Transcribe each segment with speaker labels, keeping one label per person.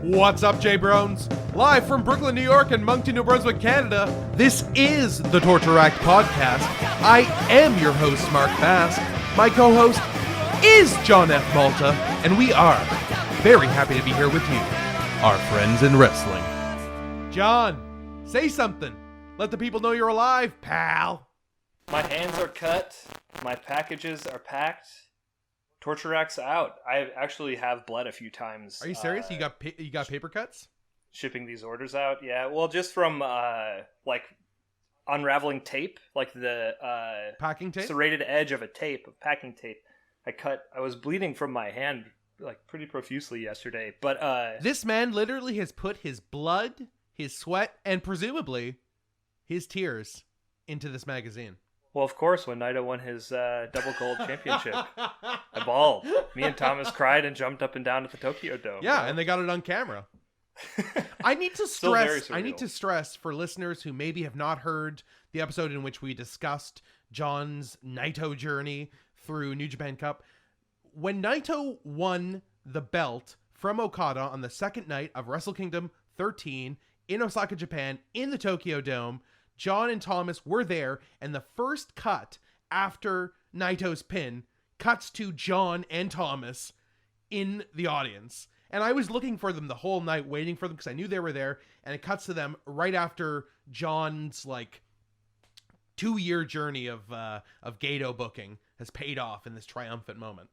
Speaker 1: What's up, J-Brones? Live from Brooklyn, New York and Moncton, New Brunswick, Canada, this is the Torture Act Podcast. I am your host, Marc Bass. My co-host is John F. Malta, and we are very happy to be here with you, our friends in wrestling. John, say something. Let the people know you're alive, pal.
Speaker 2: My hands are cut. My packages are packed. Torture Act's out. I actually have bled a few times.
Speaker 1: Are you serious? You got paper cuts?
Speaker 2: Shipping these orders out, yeah. Well, just from like unraveling tape, like the
Speaker 1: packing tape,
Speaker 2: serrated edge of packing tape. I was bleeding from my hand like pretty profusely yesterday. But
Speaker 1: this man literally has put his blood, his sweat, and presumably his tears into this magazine.
Speaker 2: Well, of course, when Naito won his double gold championship, I bawled. Me and Thomas cried and jumped up and down at the Tokyo Dome.
Speaker 1: Yeah, and they got it on camera. I need to stress for listeners who maybe have not heard the episode in which we discussed John's Naito journey through New Japan Cup. When Naito won the belt from Okada on the second night of Wrestle Kingdom 13 in Osaka, Japan, in the Tokyo Dome, John and Thomas were there, and the first cut after Naito's pin cuts to John and Thomas in the audience. And I was looking for them the whole night, waiting for them because I knew they were there, and it cuts to them right after John's like 2-year journey of Gato booking has paid off in this triumphant moment.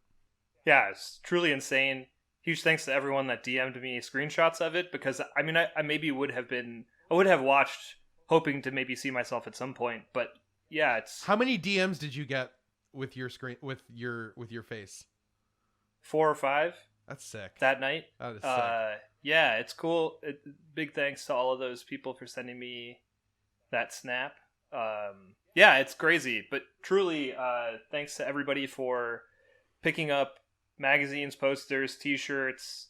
Speaker 2: Yeah, it's truly insane. Huge thanks to everyone that DM'd me screenshots of it, because I mean, I maybe would have watched, hoping to maybe see myself at some point, but yeah, it's...
Speaker 1: How many DMs did you get with your screen, with your face?
Speaker 2: 4 or 5.
Speaker 1: That's sick.
Speaker 2: That night.
Speaker 1: That is sick.
Speaker 2: Yeah, it's cool. Big thanks to all of those people for sending me that snap. Yeah, it's crazy, but truly, thanks to everybody for picking up magazines, posters, t-shirts,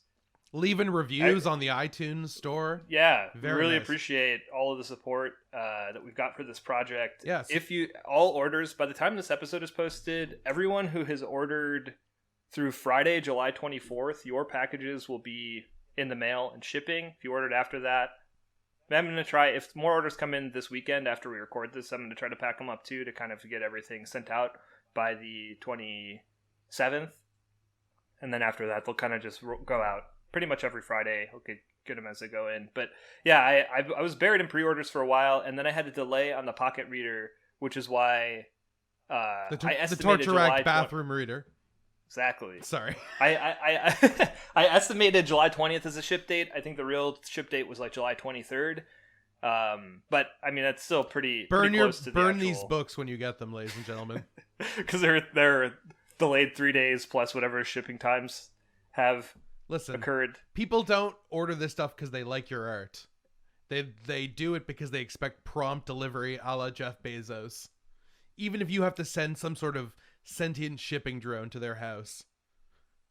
Speaker 1: leaving reviews on the iTunes store.
Speaker 2: Yeah,
Speaker 1: very
Speaker 2: really
Speaker 1: nice.
Speaker 2: Appreciate all of the support that we've got for this project.
Speaker 1: Yes.
Speaker 2: If you all orders, by the time this episode is posted, everyone who has ordered through Friday, July 24th, your packages will be in the mail and shipping. If you ordered after that, I'm going to try, if more orders come in this weekend after we record this, I'm going to try to pack them up too, to kind of get everything sent out by the 27th. And then after that, they'll kind of just go out pretty much every Friday. We'll get them as they go in. But yeah, I was buried in pre-orders for a while, and then I had a delay on the Pocket Reader, which is why I estimated
Speaker 1: the Torture
Speaker 2: July
Speaker 1: Act bathroom reader.
Speaker 2: Exactly.
Speaker 1: Sorry.
Speaker 2: I estimated July 20th as a ship date. I think the real ship date was like July 23rd. But I mean, that's still pretty close to the
Speaker 1: burn
Speaker 2: actual...
Speaker 1: these books when you get them, ladies and gentlemen.
Speaker 2: Because they're delayed 3 days plus whatever shipping times have occurred.
Speaker 1: People don't order this stuff because they like your art. They do it because they expect prompt delivery a la Jeff Bezos. Even if you have to send some sort of sentient shipping drone to their house.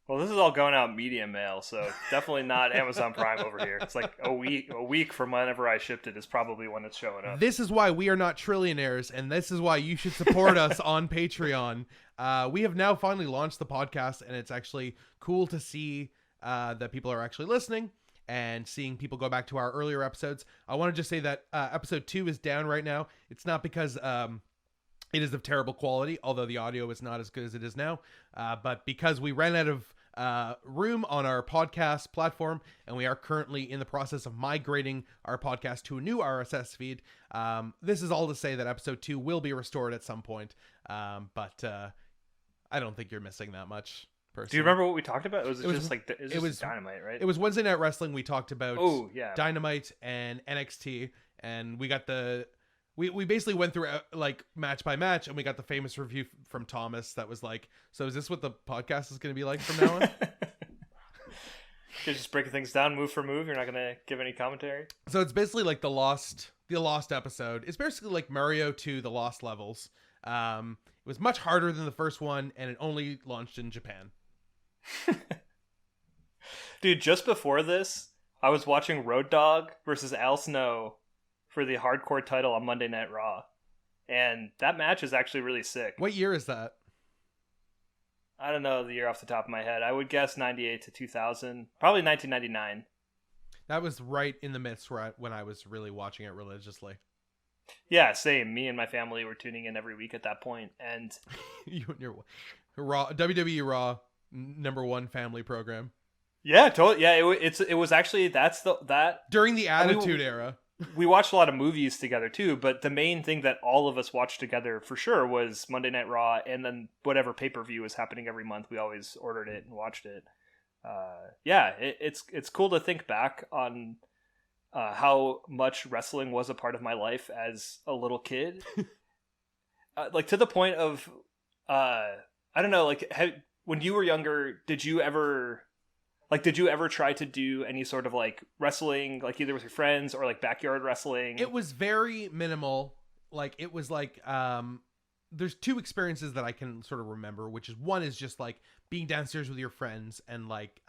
Speaker 2: Well, this is all going out medium mail, so definitely not Amazon Prime over here. It's like a week from whenever I shipped it is probably when it's showing up.
Speaker 1: This is why we are not trillionaires, and this is why you should support us on Patreon. We have now finally launched the podcast, and it's actually cool to see that people are actually listening and seeing people go back to our earlier episodes. I want to just say that episode 2 is down right now. It's not because it is of terrible quality, although the audio is not as good as it is now, but because we ran out of room on our podcast platform, and we are currently in the process of migrating our podcast to a new RSS feed. This is all to say that episode 2 will be restored at some point, but I don't think you're missing that much. Personally.
Speaker 2: Do you remember what we talked about? It was Dynamite, right?
Speaker 1: It was Wednesday Night Wrestling. We talked about
Speaker 2: Dynamite
Speaker 1: and NXT, and we got we basically went through like match by match, and we got the famous review from Thomas that was like, so is this what the podcast is going to be like from now on?
Speaker 2: You're just breaking things down move for move. You're not going to give any commentary.
Speaker 1: So it's basically like the lost episode. It's basically like Mario 2, the Lost Levels. It was much harder than the first one, and it only launched in Japan.
Speaker 2: Dude, just before this, I was watching Road Dogg versus Al Snow for the hardcore title on Monday Night Raw. And that match is actually really sick.
Speaker 1: What year is that?
Speaker 2: I don't know the year off the top of my head. I would guess 98 to 2000. Probably 1999.
Speaker 1: That was right in the midst when I was really watching it religiously.
Speaker 2: Yeah, same. Me and my family were tuning in every week at that point, and
Speaker 1: you and your Raw, WWE Raw, #1 family program.
Speaker 2: Yeah, totally. Yeah, it was actually that
Speaker 1: during the Attitude Era.
Speaker 2: We watched a lot of movies together too, but the main thing that all of us watched together for sure was Monday Night Raw, and then whatever pay-per-view was happening every month, we always ordered it and watched it. It's cool to think back on how much wrestling was a part of my life as a little kid. Like to the point of I don't know, like when you were younger, did you ever try to do any sort of like wrestling, like either with your friends or like backyard wrestling?
Speaker 1: It was very minimal. Like it was like there's two experiences that I can sort of remember, which is one is just like being downstairs with your friends and like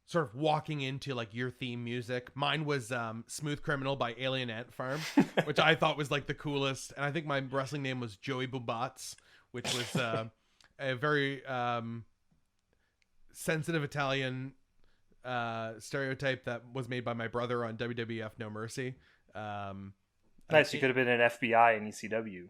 Speaker 1: sort of walking into like your theme music. Mine was Smooth Criminal by Alien Ant Farm, which I thought was like the coolest. And I think my wrestling name was Joey Bubats, which was a very sensitive Italian stereotype that was made by my brother on WWF No Mercy.
Speaker 2: Nice. You could have been an FBI in ECW.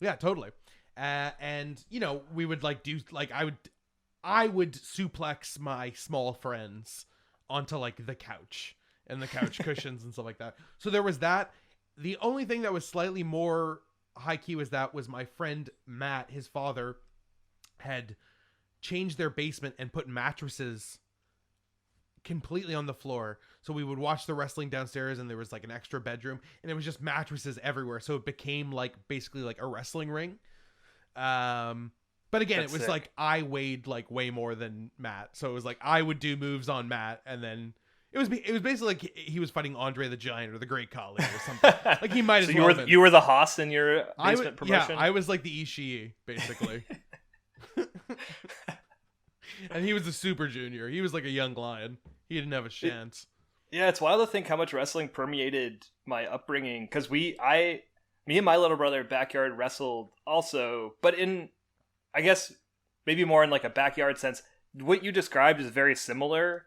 Speaker 1: Yeah, totally. And you know, we would like do like I would suplex my small friends onto like the couch and the couch cushions and stuff like that. So there was that. The only thing that was slightly more high key was my friend Matt, his father, had changed their basement and put mattresses completely on the floor. So we would watch the wrestling downstairs and there was like an extra bedroom and it was just mattresses everywhere. So it became like basically like a wrestling ring. But again, it was sick. Like I weighed like way more than Matt. So it was like I would do moves on Matt and then it was basically like he was fighting Andre the Giant or the Great Khali or something. Like he might as well.
Speaker 2: You were the Haas in your basement promotion?
Speaker 1: Yeah, I was like the Ishii basically. And he was a super junior. He was like a young lion. He didn't have a chance.
Speaker 2: It's wild to think how much wrestling permeated my upbringing. Because me and my little brother backyard wrestled also, but in, I guess, maybe more in like a backyard sense. What you described is very similar.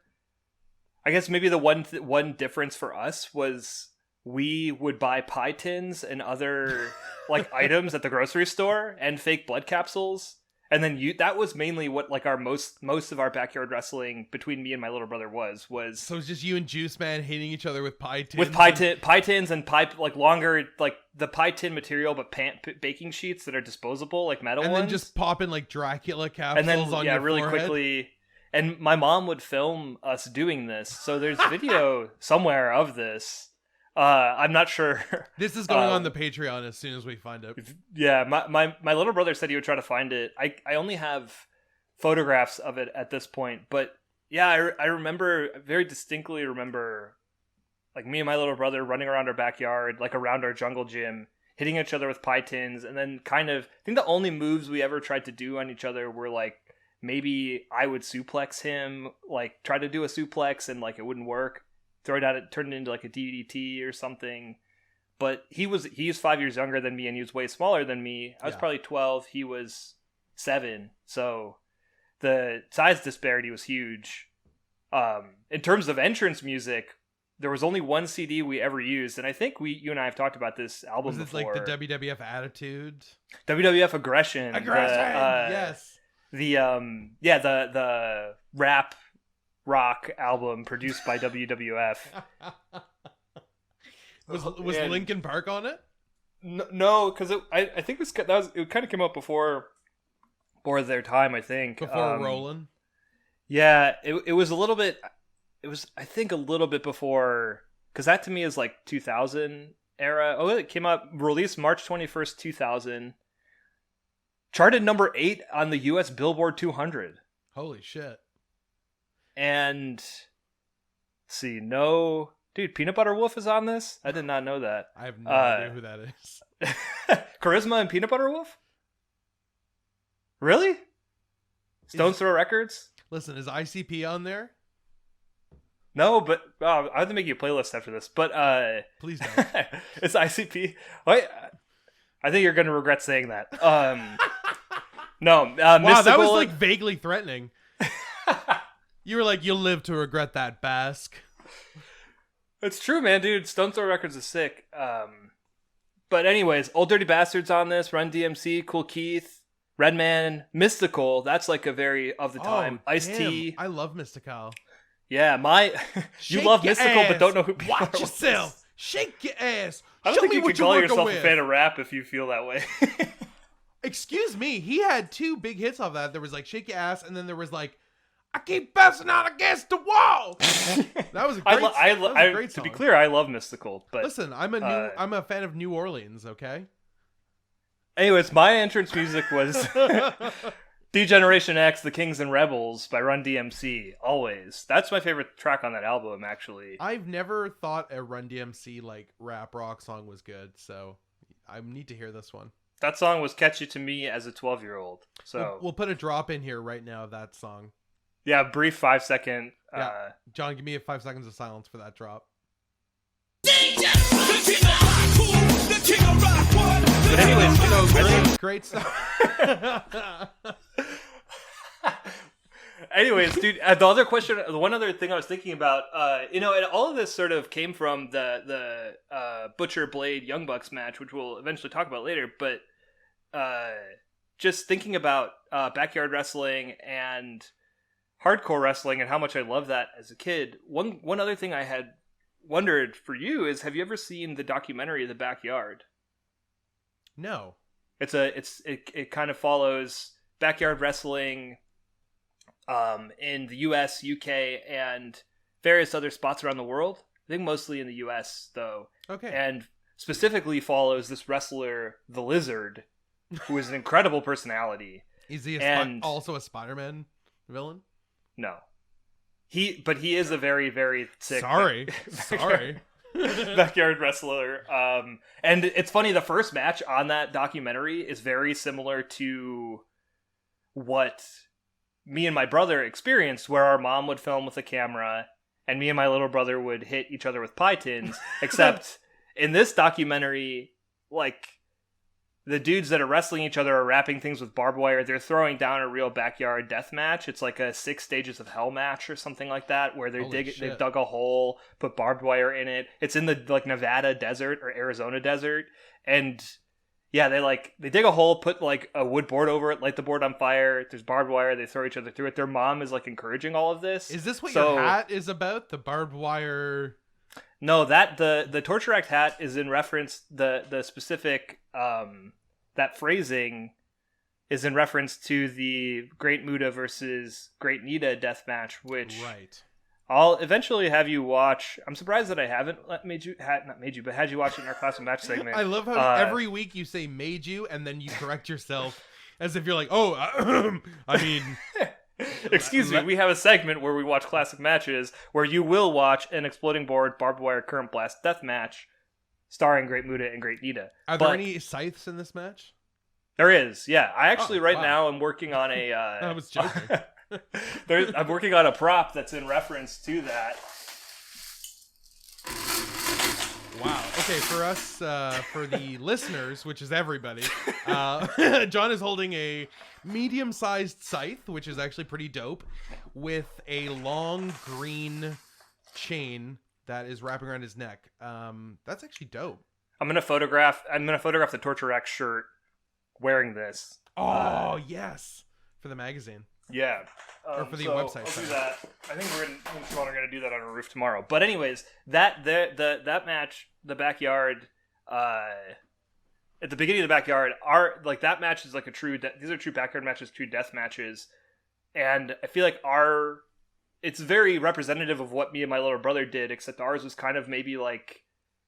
Speaker 2: I guess maybe the one difference for us was we would buy pie tins and other like items at the grocery store and fake blood capsules. And then that was mainly what like our most of our backyard wrestling between me and my little brother was. So
Speaker 1: it's just you and Juice Man hitting each other with pie tins.
Speaker 2: With pie tins and like longer, like the pie tin material, but baking sheets that are disposable, like metal ones.
Speaker 1: And then just popping like Dracula capsules
Speaker 2: and then,
Speaker 1: on your
Speaker 2: really
Speaker 1: forehead.
Speaker 2: Quickly. And my mom would film us doing this. So there's video somewhere of this. I'm not sure.
Speaker 1: This is going on the Patreon as soon as we find it.
Speaker 2: Yeah, my little brother said he would try to find it. I only have photographs of it at this point, but yeah, I very distinctly remember like me and my little brother running around our backyard, like around our jungle gym, hitting each other with pie tins, and then kind of, I think the only moves we ever tried to do on each other were like maybe I would suplex him, like try to do a suplex and like it wouldn't work. Throw it at it, turn it into like a DDT or something. But he's 5 years younger than me and he was way smaller than me. I was probably 12. He was 7. So the size disparity was huge. In terms of entrance music, there was only one CD we ever used. And I think you and I have talked about this album before.
Speaker 1: Was this like the WWF Attitude?
Speaker 2: WWF Aggression.
Speaker 1: Yes.
Speaker 2: The rap rock album produced by WWF.
Speaker 1: Was Linkin Park on it?
Speaker 2: No, because I think it kind of came out before their time. I think
Speaker 1: before Rollin'.
Speaker 2: Yeah, it was a little bit. It was I think a little bit before, because that to me is like 2000 era. Oh, it came out released March 21st, 2000. Charted number 8 on the U.S. Billboard 200.
Speaker 1: Holy shit.
Speaker 2: And see, no, dude, Peanut Butter Wolf is on this? I did not know that.
Speaker 1: I have no idea who that is.
Speaker 2: Charisma and Peanut Butter Wolf? Really? Stones Throw Records?
Speaker 1: Listen, is ICP on there?
Speaker 2: No, but I have to make you a playlist after this. But
Speaker 1: please don't.
Speaker 2: It's ICP. Wait, I think you're going to regret saying that. No,
Speaker 1: wow,
Speaker 2: Mystical...
Speaker 1: that was like vaguely threatening. You were like, you'll live to regret that, Basque.
Speaker 2: It's true, man, dude. Stone Throw Records is sick. But anyways, Old Dirty Bastards on this. Run DMC, Cool Keith, Redman, Mystical. That's like a very of the time. Ice-T.
Speaker 1: I love Mystical.
Speaker 2: Yeah, you love Mystical, but don't know who people
Speaker 1: Watch yourself. Shake your ass.
Speaker 2: I don't think you can call yourself a fan of rap if you feel that way.
Speaker 1: Excuse me. He had 2 big hits off that. There was like Shake Your Ass, and then there was like I keep bouncing out against the wall. That was a great song.
Speaker 2: To be clear, I love Mystical, but
Speaker 1: listen, I'm a fan of New Orleans. Okay.
Speaker 2: Anyways, my entrance music was D-Generation X, The Kings and Rebels by Run DMC. Always, that's my favorite track on that album. Actually,
Speaker 1: I've never thought a Run DMC like rap rock song was good, so I need to hear this one.
Speaker 2: That song was catchy to me as a 12-year-old. So
Speaker 1: we'll put a drop in here right now of that song.
Speaker 2: Yeah, brief 5-second.
Speaker 1: Yeah. John, give me 5 seconds of silence for that drop.
Speaker 2: But anyways,
Speaker 1: great stuff.
Speaker 2: Anyways, dude, the one other thing I was thinking about, and all of this sort of came from the Butcher Blade Young Bucks match, which we'll eventually talk about later. But just thinking about backyard wrestling and hardcore wrestling and how much I loved that as a kid. One other thing I had wondered for you is, have you ever seen the documentary The Backyard?
Speaker 1: No.
Speaker 2: It kind of follows backyard wrestling in the US, UK, and various other spots around the world. I think mostly in the US, though.
Speaker 1: Okay.
Speaker 2: And specifically follows this wrestler, The Lizard, who is an incredible personality.
Speaker 1: Is he also a Spider-Man villain?
Speaker 2: No. But he is a very, very sick...
Speaker 1: Sorry.
Speaker 2: backyard wrestler. And it's funny, the first match on that documentary is very similar to what me and my brother experienced, where our mom would film with a camera and me and my little brother would hit each other with pie tins, except in this documentary, like, the dudes that are wrestling each other are wrapping things with barbed wire. They're throwing down a real backyard death match. It's like a 6 stages of hell match or something like that, where they've dug a hole, put barbed wire in it. It's in the like Nevada desert or Arizona desert, and yeah, they dig a hole, put like a wood board over it, light the board on fire. There's barbed wire. They throw each other through it. Their mom is like encouraging all of this.
Speaker 1: Is this what your hat is about? The barbed wire?
Speaker 2: No, that the Torture Act hat is in reference the specific that phrasing is in reference to the Great Muta versus Great Nita death match, which I'll eventually have you watch. I'm surprised that I haven't had you watch it in our classic match segment.
Speaker 1: I love how every week you say "made you" and then you correct yourself as if you're like, I mean.
Speaker 2: Excuse me, we have a segment where we watch classic matches where you will watch an exploding board barbed wire current blast death match starring Great Muta and Great Nita.
Speaker 1: Are there any scythes in this match?
Speaker 2: There is, yeah. I actually now am working on a...
Speaker 1: I was joking.
Speaker 2: I'm working on a prop that's in reference to that.
Speaker 1: Wow. Okay, for us, for the listeners, which is everybody, John is holding a medium-sized scythe, which is actually pretty dope, with a long green chain that is wrapping around his neck. That's actually dope.
Speaker 2: I'm gonna photograph the Torture Act shirt wearing this.
Speaker 1: Oh yes, for the magazine.
Speaker 2: Yeah,
Speaker 1: or for the website.
Speaker 2: I'll do that. I think we're gonna do that on a roof tomorrow. But anyways, that match, the backyard, at the beginning of the backyard, that match is like a true. These are true backyard matches, true death matches, and I feel like it's very representative of what me and my little brother did, except ours was kind of maybe like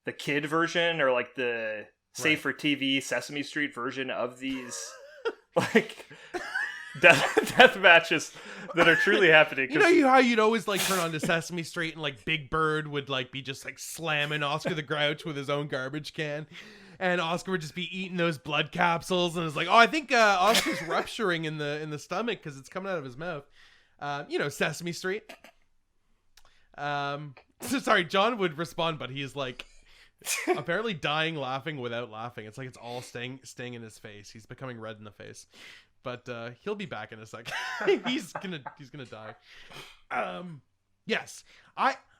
Speaker 2: the kid version or like the safe for TV Sesame Street version of these like death matches that are truly happening.
Speaker 1: You know how you'd always like turn on to Sesame Street and like Big Bird would like be just like slamming Oscar the Grouch with his own garbage can, and Oscar would just be eating those blood capsules, and it's like, oh, I think Oscar's rupturing in the stomach because it's coming out of his mouth. Sesame Street. Sorry, John would respond, but he's like apparently dying laughing without laughing. It's like it's all staying in his face. He's becoming red in the face, but he'll be back in a second. he's gonna die. Yes,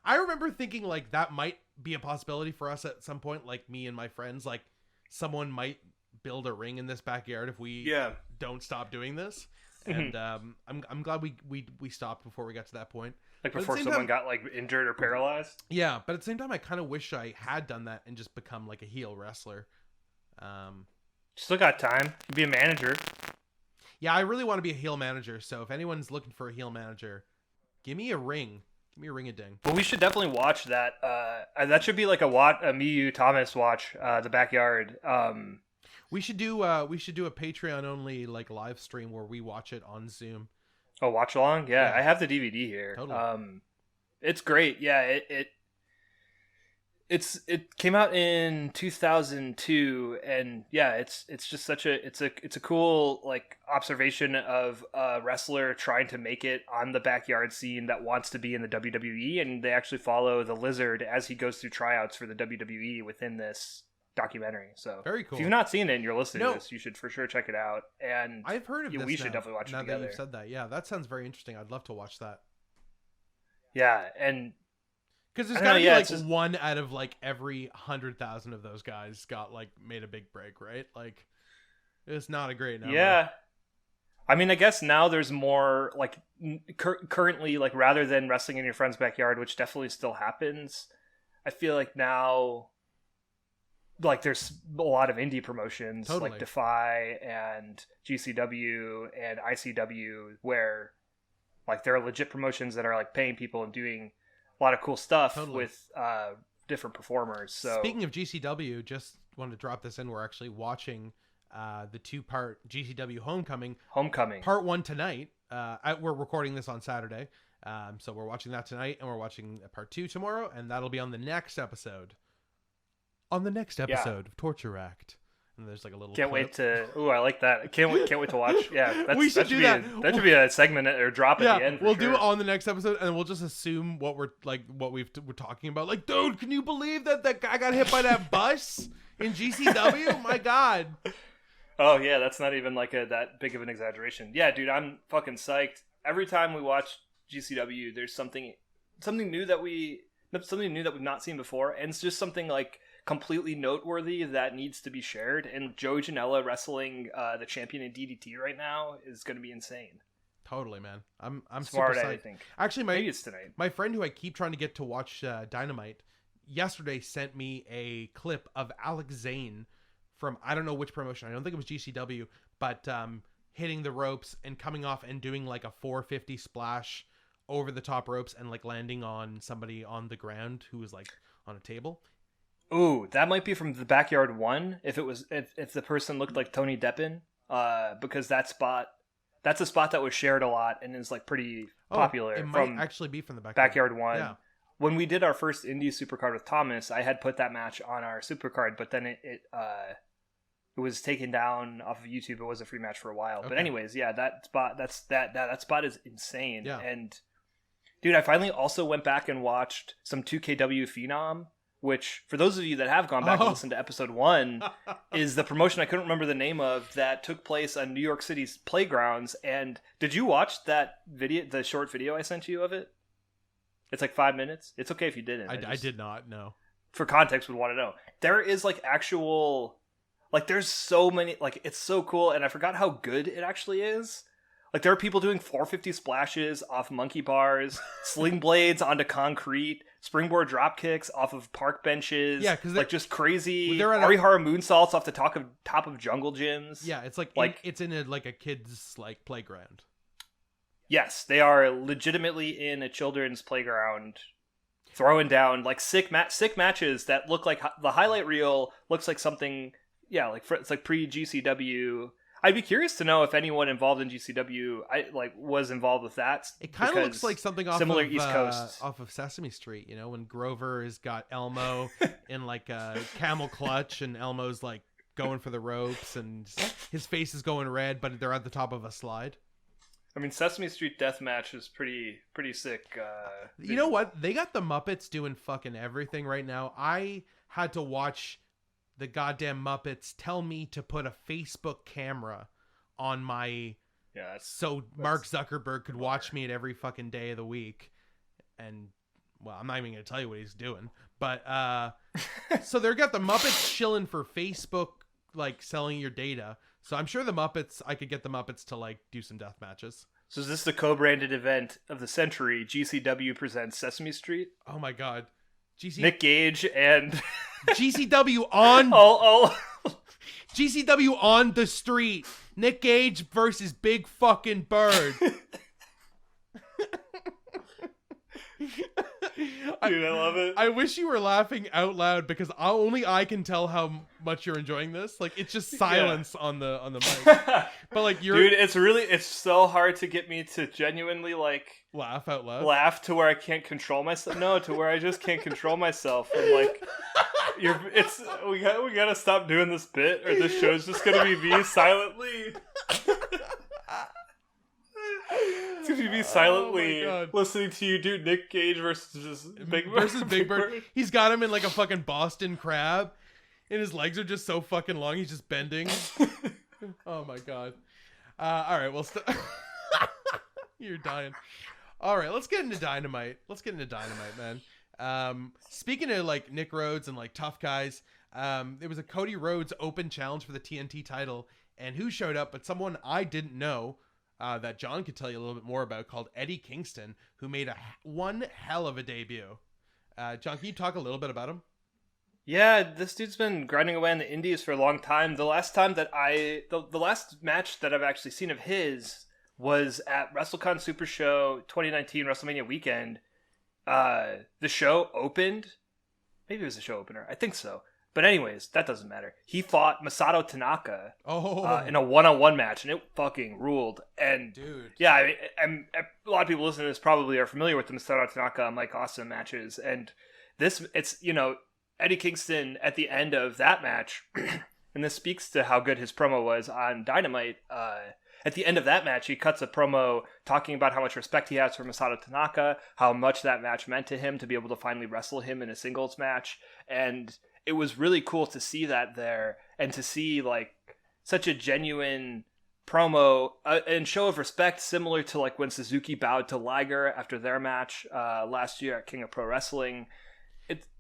Speaker 1: I remember thinking like that might be a possibility for us at some point, like me and my friends, like someone might build a ring in this backyard if we don't stop doing this. And I'm glad we stopped before we got to that point.
Speaker 2: Like before someone got like injured or paralyzed.
Speaker 1: Yeah, but at the same time, I kind of wish I had done that and just become like a heel wrestler.
Speaker 2: Still got time. You'd be a manager.
Speaker 1: Yeah, I really want to be a heel manager. So if anyone's looking for a heel manager, give me a ring. Give me a ring-a-ding.
Speaker 2: Well, we should definitely watch that. That should be like a me, you, Thomas watch. The backyard.
Speaker 1: We should do a Patreon only like live stream where we watch it on Zoom.
Speaker 2: Oh, watch along? Yeah, I have the DVD here.
Speaker 1: Totally.
Speaker 2: It's great. Yeah, it came out in 2002, and yeah, it's just such a cool like observation of a wrestler trying to make it on the backyard scene that wants to be in the WWE, and they actually follow the Lizard as he goes through tryouts for the WWE within this documentary. So
Speaker 1: very cool.
Speaker 2: If you've not seen it and you're listening to this, you should for sure check it out. And
Speaker 1: I've heard of this.
Speaker 2: We should definitely watch it together.
Speaker 1: Now that you've said that, yeah, that sounds very interesting. I'd love to watch that.
Speaker 2: Yeah, and
Speaker 1: because there's got to be like just one out of like every 100,000 of those guys got like made a big break, right? Like it's not a great number.
Speaker 2: Yeah. I mean, I guess now there's more like currently, like rather than wrestling in your friend's backyard, which definitely still happens. I feel like now, like there's a lot of indie promotions like Defy and GCW and ICW where like there are legit promotions that are like paying people and doing a lot of cool stuff with different performers. So
Speaker 1: speaking of GCW, just wanted to drop this in. We're actually watching the 2-part GCW Homecoming part 1 tonight. We're recording this on Saturday. So we're watching that tonight, and we're watching part 2 tomorrow, and that'll be on the next episode. On the next episode of Torture Act. And there's like a little
Speaker 2: Can't
Speaker 1: clip.
Speaker 2: wait to... Ooh, I like that. Can't wait to watch. Yeah,
Speaker 1: we should do that.
Speaker 2: That should be a segment or drop at the end.
Speaker 1: We'll do it on the next episode, and we'll just assume what we're talking about. Like, dude, can you believe that guy got hit by that bus in GCW? My God.
Speaker 2: Oh, yeah, that's not even like that big of an exaggeration. Yeah, dude, I'm fucking psyched. Every time we watch GCW, there's something new that we've not seen before, and it's just something like completely noteworthy that needs to be shared. And Joey Janela wrestling the champion in DDT right now is going to be insane.
Speaker 1: Totally, man. I'm
Speaker 2: smart.
Speaker 1: super psyched.
Speaker 2: I think.
Speaker 1: Actually,
Speaker 2: maybe it's tonight.
Speaker 1: My friend who I keep trying to get to watch Dynamite yesterday sent me a clip of Alex Zane from I don't know which promotion. I don't think it was GCW, but hitting the ropes and coming off and doing like a 450 splash over the top ropes and like landing on somebody on the ground who was like on a table.
Speaker 2: Ooh, that might be from the Backyard 1 if the person looked like Tony Deppen, because that's a spot that was shared a lot and is like pretty popular.
Speaker 1: It might actually be from the Backyard
Speaker 2: 1.
Speaker 1: Yeah.
Speaker 2: When we did our first indie supercard with Thomas, I had put that match on our supercard, but then it was taken down off of YouTube. It was a free match for a while. Okay. But anyways, yeah, that spot is insane.
Speaker 1: Yeah.
Speaker 2: And dude, I finally also went back and watched some 2KW Phenom, which for those of you that have gone back and listened to episode 1 is the promotion I couldn't remember the name of that took place on New York City's playgrounds. And did you watch that video, the short video I sent you of it? It's like 5 minutes. It's okay if you didn't.
Speaker 1: I did not, no.
Speaker 2: For context, would want to know. There is like actual, like there's so many, like it's so cool, and I forgot how good it actually is. Like there are people doing 450 splashes off monkey bars, sling blades onto concrete, springboard drop kicks off of park benches.
Speaker 1: Yeah, because
Speaker 2: like just crazy Arihara moonsaults off the top of jungle gyms.
Speaker 1: Yeah, it's like it's in a kid's like playground.
Speaker 2: Yes, they are legitimately in a children's playground, throwing down like sick matches that look like the highlight reel looks like something. Yeah, like it's like pre GCW. I'd be curious to know if anyone involved in GCW was involved with that.
Speaker 1: It kind of looks like something off
Speaker 2: similar
Speaker 1: of
Speaker 2: East Coast,
Speaker 1: off of Sesame Street. You know, when Grover has got Elmo in like a camel clutch, and Elmo's like going for the ropes, and his face is going red, but they're at the top of a slide.
Speaker 2: I mean, Sesame Street Deathmatch is pretty sick.
Speaker 1: You know what? They got the Muppets doing fucking everything right now. I had to watch the goddamn Muppets tell me to put a Facebook camera on my... Yeah, so Mark Zuckerberg could watch me at every fucking day of the week. And well, I'm not even going to tell you what he's doing. But so they've got the Muppets chilling for Facebook, like selling your data. So I'm sure I could get the Muppets to like do some death matches.
Speaker 2: So is this the co-branded event of the century? GCW presents Sesame Street.
Speaker 1: Oh my God,
Speaker 2: Nick Gage and
Speaker 1: GCW on GCW on the street. Nick Gage versus Big Fucking Bird.
Speaker 2: Dude, I love it.
Speaker 1: I wish you were laughing out loud because only I can tell how much you're enjoying this. Like, it's just silence on the mic. But like,
Speaker 2: dude, it's so hard to get me to genuinely like
Speaker 1: laugh out loud.
Speaker 2: Laugh to where I can't control myself. No, to where I just can't control myself. And like, we gotta stop doing this bit, or this show's just gonna be me silently. It's gonna be me silently listening to you do Nick Gage versus Big Bird.
Speaker 1: He's got him in like a fucking Boston Crab, and his legs are just so fucking long. He's just bending. Oh my God! All right, well, you're dying. All right, let's get into Dynamite. Man. Speaking of like Nick Rhodes and like tough guys, there was a Cody Rhodes open challenge for the TNT title, and who showed up? But someone I didn't know. That John could tell you a little bit more about, called Eddie Kingston, who made one hell of a debut. John, can you talk a little bit about him?
Speaker 2: Yeah, this dude's been grinding away in the indies for a long time. The last time that the last match that I've actually seen of his was at WrestleCon Super Show 2019 WrestleMania weekend. The show opened. Maybe it was the show opener. I think so. But anyways, that doesn't matter. He fought Masato Tanaka in a one-on-one match, and it fucking ruled. And
Speaker 1: dude,
Speaker 2: yeah, I mean, a lot of people listening to this probably are familiar with the Masato Tanaka and Mike Awesome matches. And it's Eddie Kingston at the end of that match, and this speaks to how good his promo was on Dynamite. At the end of that match, he cuts a promo talking about how much respect he has for Masato Tanaka, how much that match meant to him to be able to finally wrestle him in a singles match, and it was really cool to see that there, and to see like such a genuine promo and show of respect, similar to like when Suzuki bowed to Liger after their match last year at King of Pro Wrestling.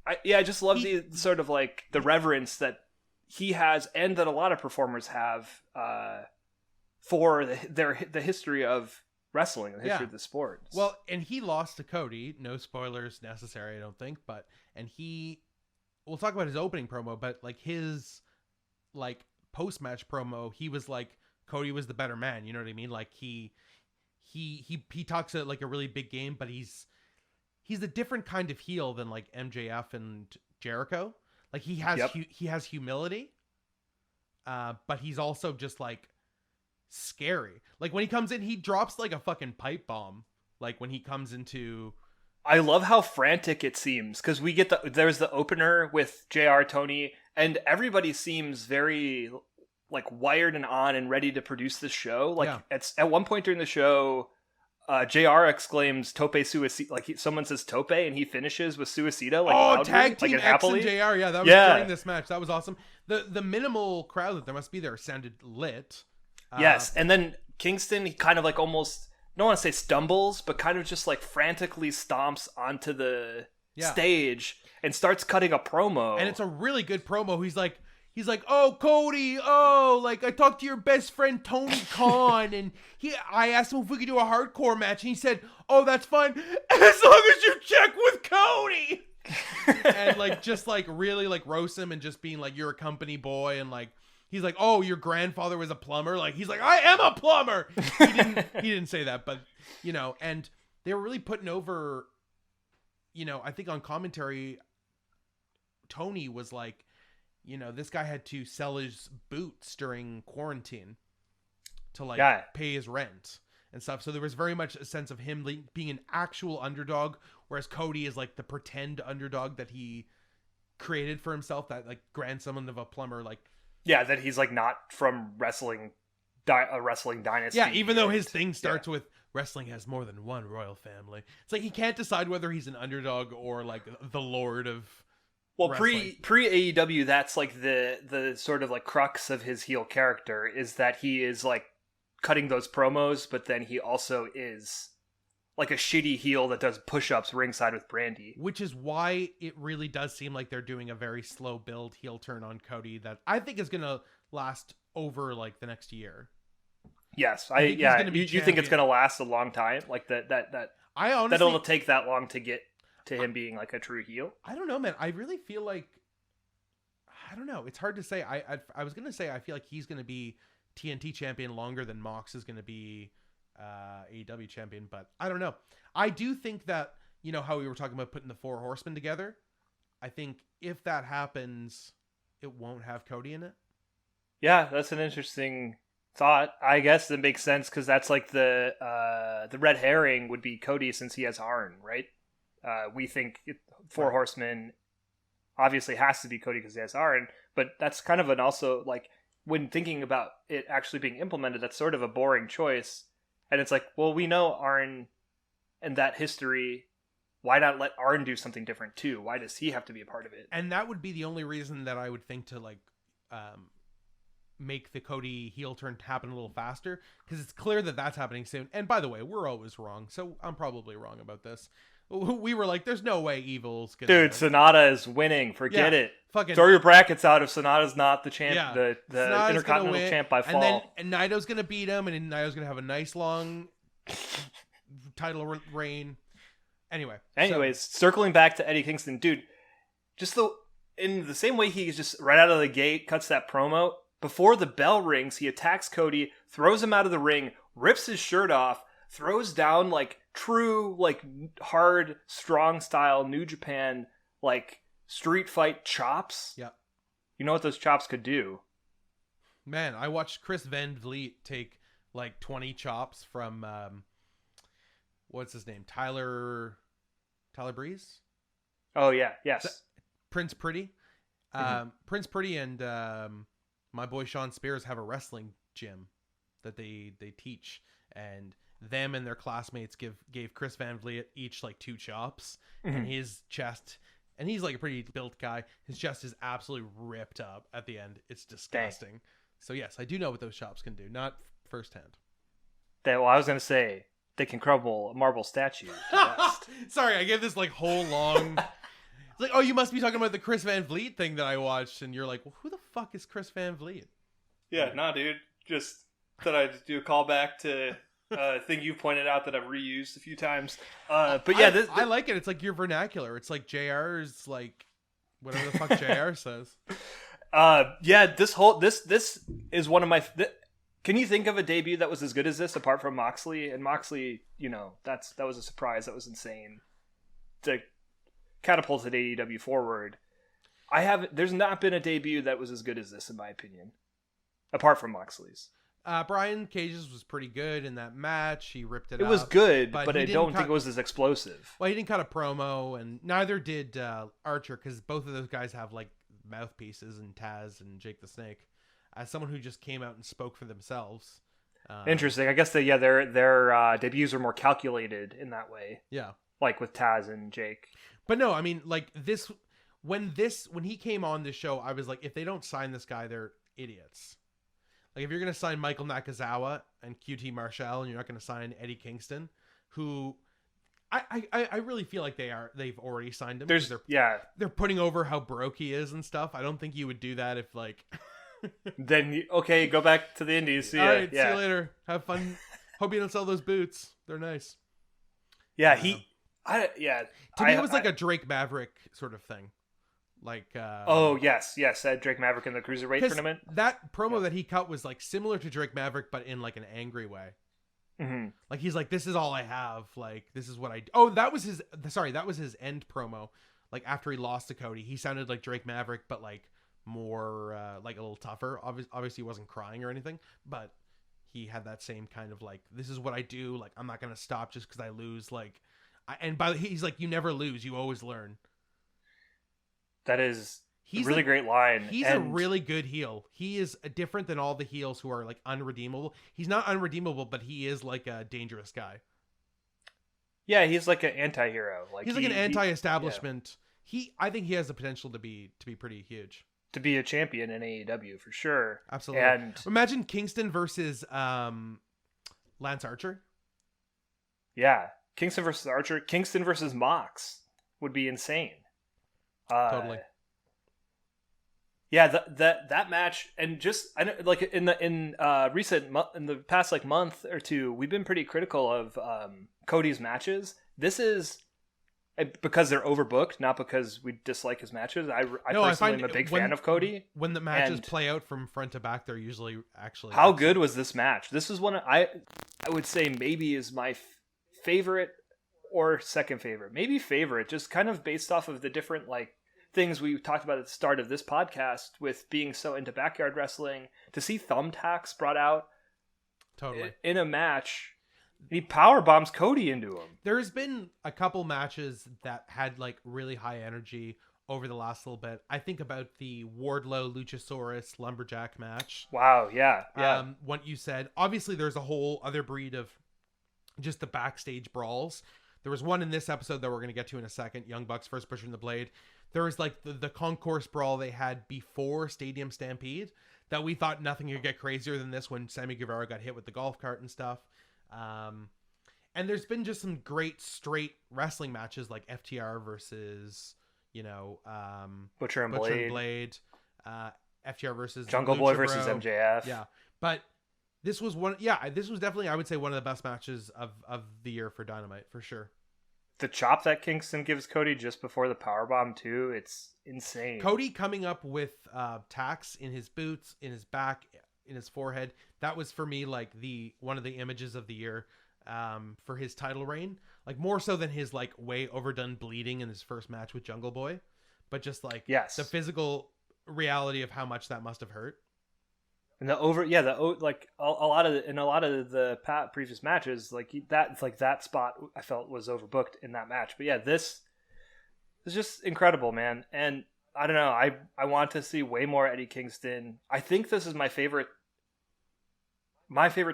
Speaker 2: I just love the sort of like the reverence that he has, and that a lot of performers have for the history of wrestling, the history of the sport.
Speaker 1: Well, and he lost to Cody. No spoilers necessary, I don't think. We'll talk about his opening promo, but like his like post-match promo, he was like Cody was the better man. You know what I mean? Like he talks at like a really big game, but he's a different kind of heel than like MJF and Jericho. Like he has humility, but he's also just like scary. Like when he comes in, he drops like a fucking pipe bomb. Like when he comes into.
Speaker 2: I love how frantic it seems, because we get there's the opener with JR, Tony, and everybody seems very like wired and on and ready to produce this show. Like at one point during the show, JR exclaims "Tope Suicida," like someone says "Tope" and he finishes with "Suicida." Like loudly,
Speaker 1: tag team
Speaker 2: like
Speaker 1: X and JR. Yeah, that was during this match. That was awesome. The minimal crowd that there must be there sounded lit.
Speaker 2: Yes, and then Kingston, he kind of like almost. I don't want to say stumbles, but kind of just like frantically stomps onto the stage and starts cutting a promo.
Speaker 1: And it's a really good promo. He's like, "Oh, Cody, like I talked to your best friend Tony Khan, and I asked him if we could do a hardcore match, and he said, oh, that's fine, as long as you check with Cody." And like just like really like roast him and just being like, "You're a company boy," and like. He's like, "Oh, your grandfather was a plumber." Like he's like, "I am a plumber." He didn't say that, but and they were really putting over. I think on commentary, Tony was like, this guy had to sell his boots during quarantine to like pay his rent and stuff. So there was very much a sense of him being an actual underdog, whereas Cody is like the pretend underdog that he created for himself, that like grandson of a plumber, like.
Speaker 2: Yeah, that he's like not from wrestling dynasty.
Speaker 1: Yeah, even though his thing starts with wrestling has more than one royal family. It's like he can't decide whether he's an underdog or like the lord of.
Speaker 2: Well, pre AEW, that's like the sort of like crux of his heel character is that he is like cutting those promos, but then he also is like a shitty heel that does push-ups ringside with Brandy.
Speaker 1: Which is why it really does seem like they're doing a very slow build heel turn on Cody that I think is going to last over like the next year.
Speaker 2: Yes, you think it's going to last a long time? Like that
Speaker 1: I honestly,
Speaker 2: that it'll take that long to get to him being like a true heel?
Speaker 1: I don't know, man. I really feel like, I don't know. It's hard to say. I was going to say I feel like he's going to be TNT champion longer than Mox is going to be AEW champion, but I don't know. I do think that, you know how we were talking about putting the 4 horsemen together? I think if that happens, it won't have Cody in it.
Speaker 2: Yeah, that's an interesting thought. I guess it makes sense because that's like the red herring would be Cody since he has Arn, right? We think 4 horsemen obviously has to be Cody because he has Arn, but that's kind of an also like when thinking about it actually being implemented, that's sort of a boring choice. And it's like, well, we know Arn and that history. Why not let Arn do something different too? Why does he have to be a part of it?
Speaker 1: And that would be the only reason that I would think to like make the Cody heel turn happen a little faster, because it's clear that that's happening soon. And by the way, we're always wrong, so I'm probably wrong about this. We were like, there's no way Evil's gonna...
Speaker 2: Dude, Sonata is winning. Forget it.
Speaker 1: Fucking
Speaker 2: throw your brackets out if Sonata's not the champ, the Intercontinental champ by fall.
Speaker 1: And Naito's gonna beat him, and Naito's gonna have a nice long title reign. Anyways,
Speaker 2: circling back to Eddie Kingston, dude, just in the same way he just right out of the gate cuts that promo, before the bell rings, he attacks Cody, throws him out of the ring, rips his shirt off, throws down like true, like hard, strong style New Japan, like street fight chops.
Speaker 1: Yeah.
Speaker 2: You know what those chops could do?
Speaker 1: Man, I watched Chris Van Vliet take like 20 chops from, what's his name? Tyler Breeze?
Speaker 2: Oh, yeah. Yes.
Speaker 1: Prince Pretty. Prince Pretty and my boy Sean Spears have a wrestling gym that they teach, and them and their classmates gave Chris Van Vliet each like 2 chops, and his chest, and he's like a pretty built guy, his chest is absolutely ripped up at the end. It's disgusting. Dang. So yes, I do know what those chops can do, not firsthand.
Speaker 2: Well, I was gonna say they can crumble a marble statue.
Speaker 1: Sorry, I gave this like whole long it's like, oh, you must be talking about the Chris Van Vliet thing that I watched, and you're like, well, who the fuck is Chris Van Vliet?
Speaker 2: Yeah, nah, dude. Just thought I'd do a callback to a thing you pointed out that I've reused a few times. But yeah,
Speaker 1: I like it. It's like your vernacular. It's like JR's like whatever the fuck JR says.
Speaker 2: Yeah, this is one of my. Can you think of a debut that was as good as this, apart from Moxley? And Moxley, you know, that was a surprise. That was insane. To catapulted AEW forward. There's not been a debut that was as good as this, in my opinion, apart from Moxley's.
Speaker 1: Brian Cage's was pretty good in that match. He ripped it up.
Speaker 2: It was good, but I don't think it was as explosive.
Speaker 1: Well, he didn't cut a promo, and neither did Archer, because both of those guys have like mouthpieces, and Taz and Jake the Snake. As someone who just came out and spoke for themselves.
Speaker 2: Interesting. I guess their debuts are more calculated in that way.
Speaker 1: Yeah.
Speaker 2: Like with Taz and Jake.
Speaker 1: But no, I mean, like this, when he came on this show, I was like, if they don't sign this guy, they're idiots. Like if you're going to sign Michael Nakazawa and QT Marshall, and you're not going to sign Eddie Kingston, who I really feel like they've already signed him. They're putting over how broke he is and stuff. I don't think you would do that if like...
Speaker 2: Then go back to the Indies. See
Speaker 1: All right, see you later. Have fun. Hope you don't sell those boots. They're nice.
Speaker 2: Yeah, to me it was
Speaker 1: like a Drake Maverick sort of thing. Like
Speaker 2: yes, Drake Maverick in the Cruiserweight tournament.
Speaker 1: That promo that he cut was like similar to Drake Maverick, but in like an angry way.
Speaker 2: Mm-hmm.
Speaker 1: Like he's like, this is all I have. Like this is what I. That was his end promo. Like after he lost to Cody, he sounded like Drake Maverick, but like more like a little tougher. Obviously he wasn't crying or anything, but he had that same kind of like, this is what I do, like I'm not gonna stop just because I lose. Like he's like, you never lose, you always learn.
Speaker 2: That is a really great line.
Speaker 1: He's a really good heel. He is different than all the heels who are like unredeemable. He's not unredeemable, but he is like a dangerous guy. Yeah,
Speaker 2: he's like an anti-hero.
Speaker 1: He's like an anti-establishment. I think he has the potential to be pretty huge.
Speaker 2: To be a champion in AEW for sure.
Speaker 1: Absolutely. And imagine Kingston versus Lance Archer.
Speaker 2: Yeah. Kingston versus Archer, Kingston versus Mox would be insane.
Speaker 1: Totally.
Speaker 2: Yeah, that match, and just in the past like month or two, we've been pretty critical of Cody's matches. This is because they're overbooked, not because we dislike his matches. I personally am a big fan of Cody.
Speaker 1: When the matches play out from front to back, they're usually actually.
Speaker 2: How good was this match? This is one I would say maybe is my favorite or second favorite, maybe favorite, just kind of based off of the different like things we talked about at the start of this podcast with being so into backyard wrestling. To see thumbtacks brought out
Speaker 1: totally
Speaker 2: in a match, he power bombs Cody into him.
Speaker 1: There's been a couple matches that had like really high energy over the last little bit. I think about the Wardlow Luchasaurus Lumberjack match.
Speaker 2: Wow, yeah.
Speaker 1: What you said, obviously there's a whole other breed of just the backstage brawls. There was one in this episode that we're going to get to in a second, Young Bucks versus Butcher and the Blade. There was like the concourse brawl they had before Stadium Stampede that we thought nothing could get crazier than this when Sammy Guevara got hit with the golf cart and stuff. And there's been just some great straight wrestling matches like FTR versus, Butcher and Blade, FTR versus
Speaker 2: Jungle Boy versus MJF.
Speaker 1: Yeah. But this was definitely, I would say, one of the best matches of the year for Dynamite, for sure.
Speaker 2: The chop that Kingston gives Cody just before the powerbomb too, it's insane.
Speaker 1: Cody coming up with tacks in his boots, in his back, in his forehead. That was for me like one of the images of the year for his title reign. Like more so than his like way overdone bleeding in his first match with Jungle Boy, but just like the physical reality of how much that must have hurt.
Speaker 2: And a lot of the previous matches, that spot I felt was overbooked in that match. But yeah, this is just incredible, man. And I don't know, I want to see way more Eddie Kingston. I think this is my favorite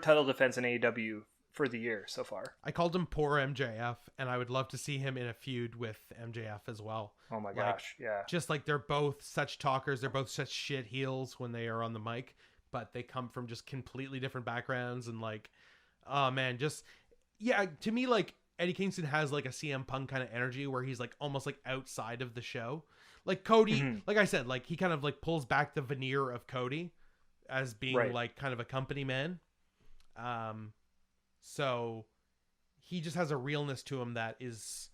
Speaker 2: title defense in AEW for the year so far.
Speaker 1: I called him poor MJF, and I would love to see him in a feud with MJF as well.
Speaker 2: Oh my gosh, yeah.
Speaker 1: Just like they're both such talkers, they're both such shit heels when they are on the mic. But they come from just completely different backgrounds and like, oh man, to me, like Eddie Kingston has like a CM Punk kind of energy where he's like almost like outside of the show. Like Cody, like I said, like he kind of like pulls back the veneer of Cody as being like kind of a company man. So he just has a realness to him that is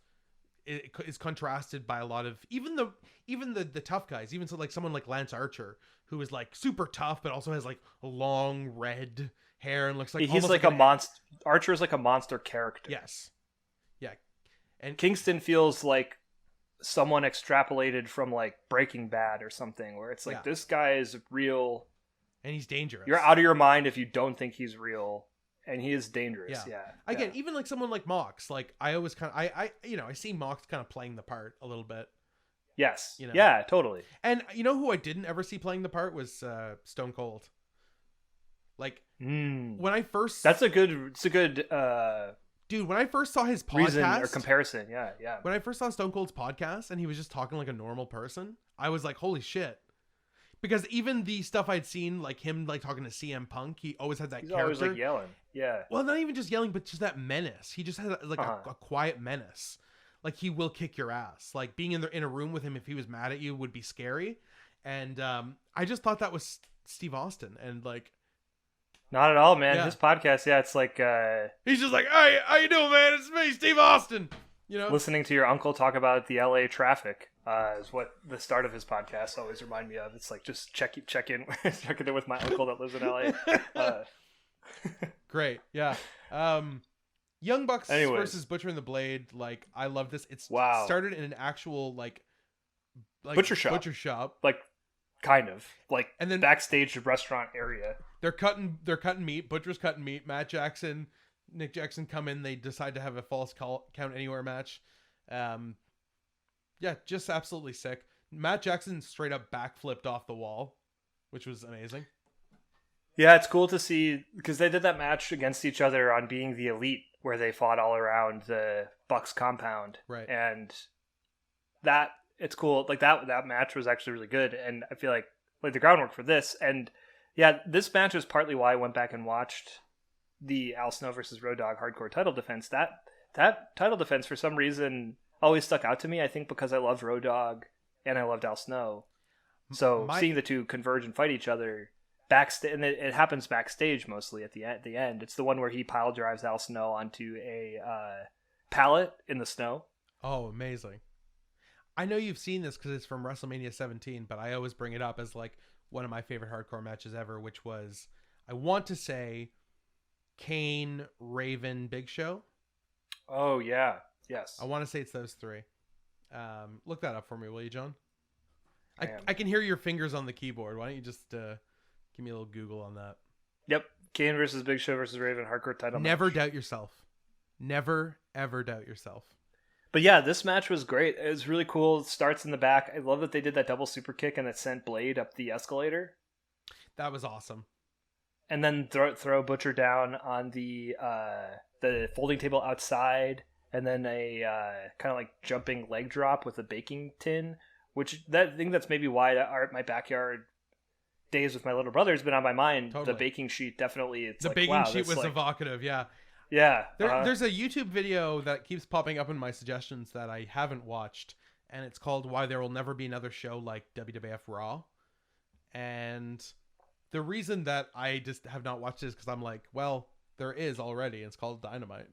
Speaker 1: contrasted by a lot of even the tough guys, even so like someone like Lance Archer, who is like super tough but also has like long red hair and looks like
Speaker 2: he's like a monster. Archer is like a monster character.
Speaker 1: Yes, yeah. And
Speaker 2: Kingston feels like someone extrapolated from like Breaking Bad or something, where it's like this guy is real
Speaker 1: and he's dangerous.
Speaker 2: You're out of your mind if you don't think he's real. And he is dangerous. Again,
Speaker 1: even like someone like Mox, like I always kind of, I see Mox kind of playing the part a little bit.
Speaker 2: Yes. Yeah, totally.
Speaker 1: And you know who I didn't ever see playing the part was Stone Cold. Like when I first,
Speaker 2: it's a good
Speaker 1: dude. When I first saw his podcast
Speaker 2: reason or comparison, yeah.
Speaker 1: When I first saw Stone Cold's podcast and he was just talking like a normal person, I was like, holy shit. Because even the stuff I'd seen, like him like talking to CM Punk, he always had that character.
Speaker 2: Always like yelling. Yeah.
Speaker 1: Well, not even just yelling, but just that menace. He just has like a quiet menace. Like he will kick your ass. Like being in a room with him if he was mad at you would be scary. And I just thought that was Steve Austin. And like,
Speaker 2: not at all, man. His podcast, it's like
Speaker 1: he's just like, hey, how you doing, man? It's me, Steve Austin. You know,
Speaker 2: listening to your uncle talk about the LA traffic is what the start of his podcast always remind me of. It's like just check in with my uncle that lives in LA.
Speaker 1: Great, yeah. Young Bucks versus Butcher and the Blade. Like, I love this. It's started in an actual like
Speaker 2: butcher shop, like kind of like, and then backstage restaurant area.
Speaker 1: They're cutting meat. Butcher's cutting meat. Matt Jackson, Nick Jackson come in. They decide to have a false count anywhere match. Yeah, just absolutely sick. Matt Jackson straight up backflipped off the wall, which was amazing.
Speaker 2: Yeah, it's cool to see because they did that match against each other on Being the Elite, where they fought all around the Bucks compound.
Speaker 1: Right.
Speaker 2: And it's cool. Like that match was actually really good, and I feel like the groundwork for this. And yeah, this match is partly why I went back and watched the Al Snow versus Road Dogg hardcore title defense. That that title defense for some reason always stuck out to me. I think because I loved Road Dogg and I loved Al Snow. So seeing the two converge and fight each other backstage, and it happens backstage mostly at the end. It's the one where he pile drives Al Snow onto a pallet in the snow.
Speaker 1: Oh, amazing. I know you've seen this because it's from WrestleMania 17, but I always bring it up as like one of my favorite hardcore matches ever, which was, I want to say, Kane, Raven, Big Show.
Speaker 2: Oh, yeah. Yes.
Speaker 1: I want to say it's those three. Look that up for me, will you, John? I can hear your fingers on the keyboard. Why don't you just give me a little Google on that?
Speaker 2: Yep. Kane versus Big Show versus Raven, hardcore title
Speaker 1: Never
Speaker 2: match.
Speaker 1: doubt yourself. Never, ever doubt yourself.
Speaker 2: But yeah, this match was great. It was really cool. It starts in the back. I love that they did that double super kick and it sent Blade up the escalator.
Speaker 1: That was awesome.
Speaker 2: And then throw Butcher down on the folding table outside, and then a kind of like jumping leg drop with a baking tin, which I think that's maybe why my backyard days with my little brother has been on my mind. Totally. The baking sheet definitely. It's
Speaker 1: the
Speaker 2: like,
Speaker 1: baking
Speaker 2: wow,
Speaker 1: sheet was like, evocative. Yeah.
Speaker 2: Yeah.
Speaker 1: There's a YouTube video that keeps popping up in my suggestions that I haven't watched, and it's called "Why There Will Never Be Another Show Like WWF Raw." And the reason that I just have not watched it is because I'm like, well, there is already. It's called Dynamite.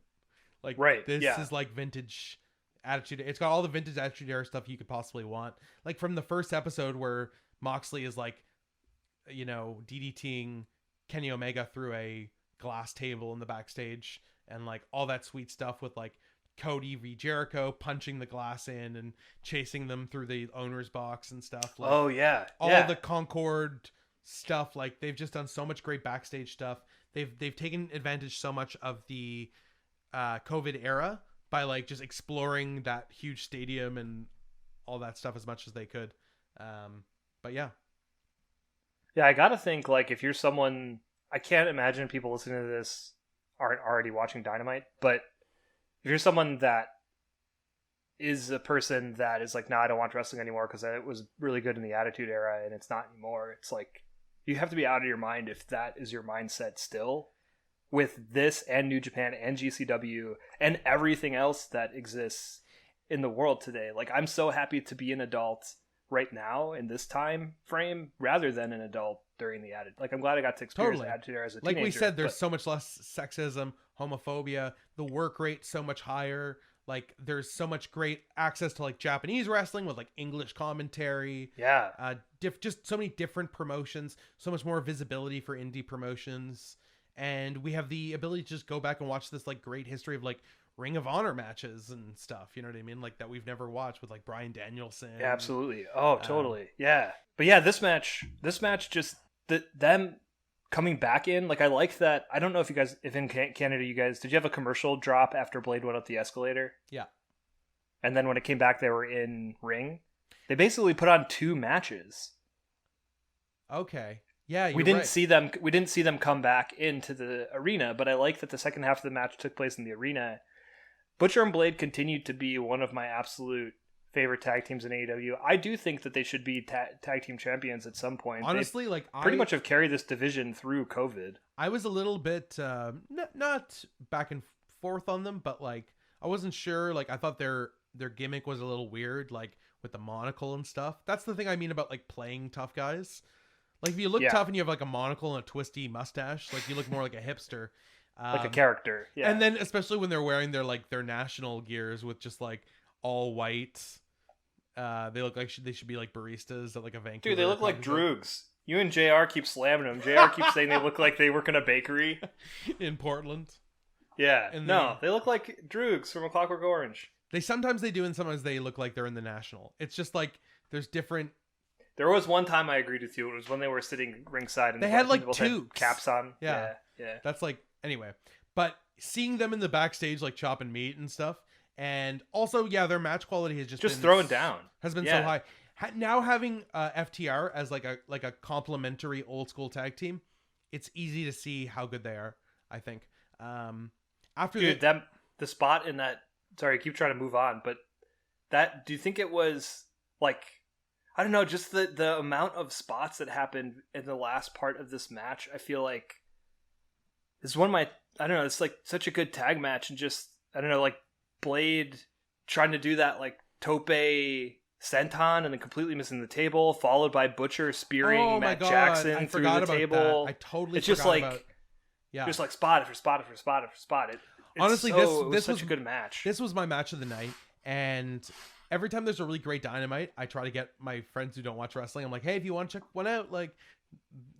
Speaker 1: Like, right, this is like vintage Attitude. It's got all the vintage Attitude Era stuff you could possibly want. Like from the first episode where Moxley is like, you know, DDTing Kenny Omega through a glass table in the backstage, and like all that sweet stuff with like Cody v Jericho punching the glass in and chasing them through the owner's box and stuff. Like,
Speaker 2: oh yeah,
Speaker 1: all the Concord stuff. Like they've just done so much great backstage stuff. They've taken advantage so much of the COVID era by like just exploring that huge stadium and all that stuff as much as they could. But yeah,
Speaker 2: I gotta think, like, if you're someone, I can't imagine people listening to this aren't already watching Dynamite, but if you're someone that is a person that is like, nah, I don't watch wrestling anymore because it was really good in the Attitude Era and it's not anymore, it's like, you have to be out of your mind if that is your mindset still, with this and New Japan and GCW and everything else that exists in the world today. Like, I'm so happy to be an adult right now in this time frame rather than an adult during the Attitude. Like, I'm glad I got to experience the Attitude Era as a teenager.
Speaker 1: Like we said, there's so much less sexism, homophobia, the work rate so much higher. Like, there's so much great access to like Japanese wrestling with like English commentary.
Speaker 2: Yeah.
Speaker 1: Just so many different promotions, so much more visibility for indie promotions. And we have the ability to just go back and watch this like great history of like Ring of Honor matches and stuff. You know what I mean? Like that we've never watched with like Bryan Danielson.
Speaker 2: Yeah, absolutely. Oh, totally. Yeah. But yeah, this match just them coming back in. Like, I like that. I don't know if you guys, if in Canada, you guys, did you have a commercial drop after Blade went up the escalator?
Speaker 1: Yeah.
Speaker 2: And then when it came back, they were in ring. They basically put on 2 matches.
Speaker 1: Okay. Yeah,
Speaker 2: we didn't see them. We didn't see them come back into the arena, but I like that the second half of the match took place in the arena. Butcher and Blade continued to be one of my absolute favorite tag teams in AEW. I do think that they should be tag team champions at some point.
Speaker 1: Honestly,
Speaker 2: they
Speaker 1: like
Speaker 2: pretty much have carried this division through COVID.
Speaker 1: I was a little bit not back and forth on them, but like I wasn't sure. Like I thought their gimmick was a little weird, like with the monocle and stuff. That's the thing I mean about like playing tough guys. Like, if you look tough and you have, like, a monocle and a twisty mustache, like, you look more like a hipster.
Speaker 2: Like a character, yeah.
Speaker 1: And then, especially when they're wearing their national gears with just, like, all white. They look like they should be, like, baristas at, like, a Vancouver.
Speaker 2: Dude, they look like droogs. You and JR keep slamming them. JR keeps saying they look like they work in a bakery.
Speaker 1: In Portland.
Speaker 2: Yeah. And they look like droogs from A Clockwork Orange.
Speaker 1: Sometimes they do, and sometimes they look like they're in the national. It's just, like, there's different...
Speaker 2: There was one time I agreed with you. It was when they were sitting ringside and
Speaker 1: they had like two
Speaker 2: caps on.
Speaker 1: Yeah. That's like, anyway. But seeing them in the backstage, like chopping meat and stuff, and also, their match quality has just been
Speaker 2: throwing down.
Speaker 1: Has been so high. Now having FTR as like a complimentary old school tag team, it's easy to see how good they are. I think.
Speaker 2: The spot in that. Sorry, I keep trying to move on, but that. Do you think it was like? I don't know, just the amount of spots that happened in the last part of this match. I feel like it's one of my, I don't know, it's like such a good tag match, and just, I don't know, like Blade trying to do that like tope senton and then completely missing the table, followed by Butcher spearing Matt Jackson through the table.
Speaker 1: I totally
Speaker 2: it's just
Speaker 1: forgot
Speaker 2: like
Speaker 1: about, yeah,
Speaker 2: just like spot after spot after spot after spot.
Speaker 1: Honestly,
Speaker 2: this was
Speaker 1: was
Speaker 2: such a good match.
Speaker 1: This was my match of the night, and every time there's a really great Dynamite, I try to get my friends who don't watch wrestling. I'm like, hey, if you want to check one out, like,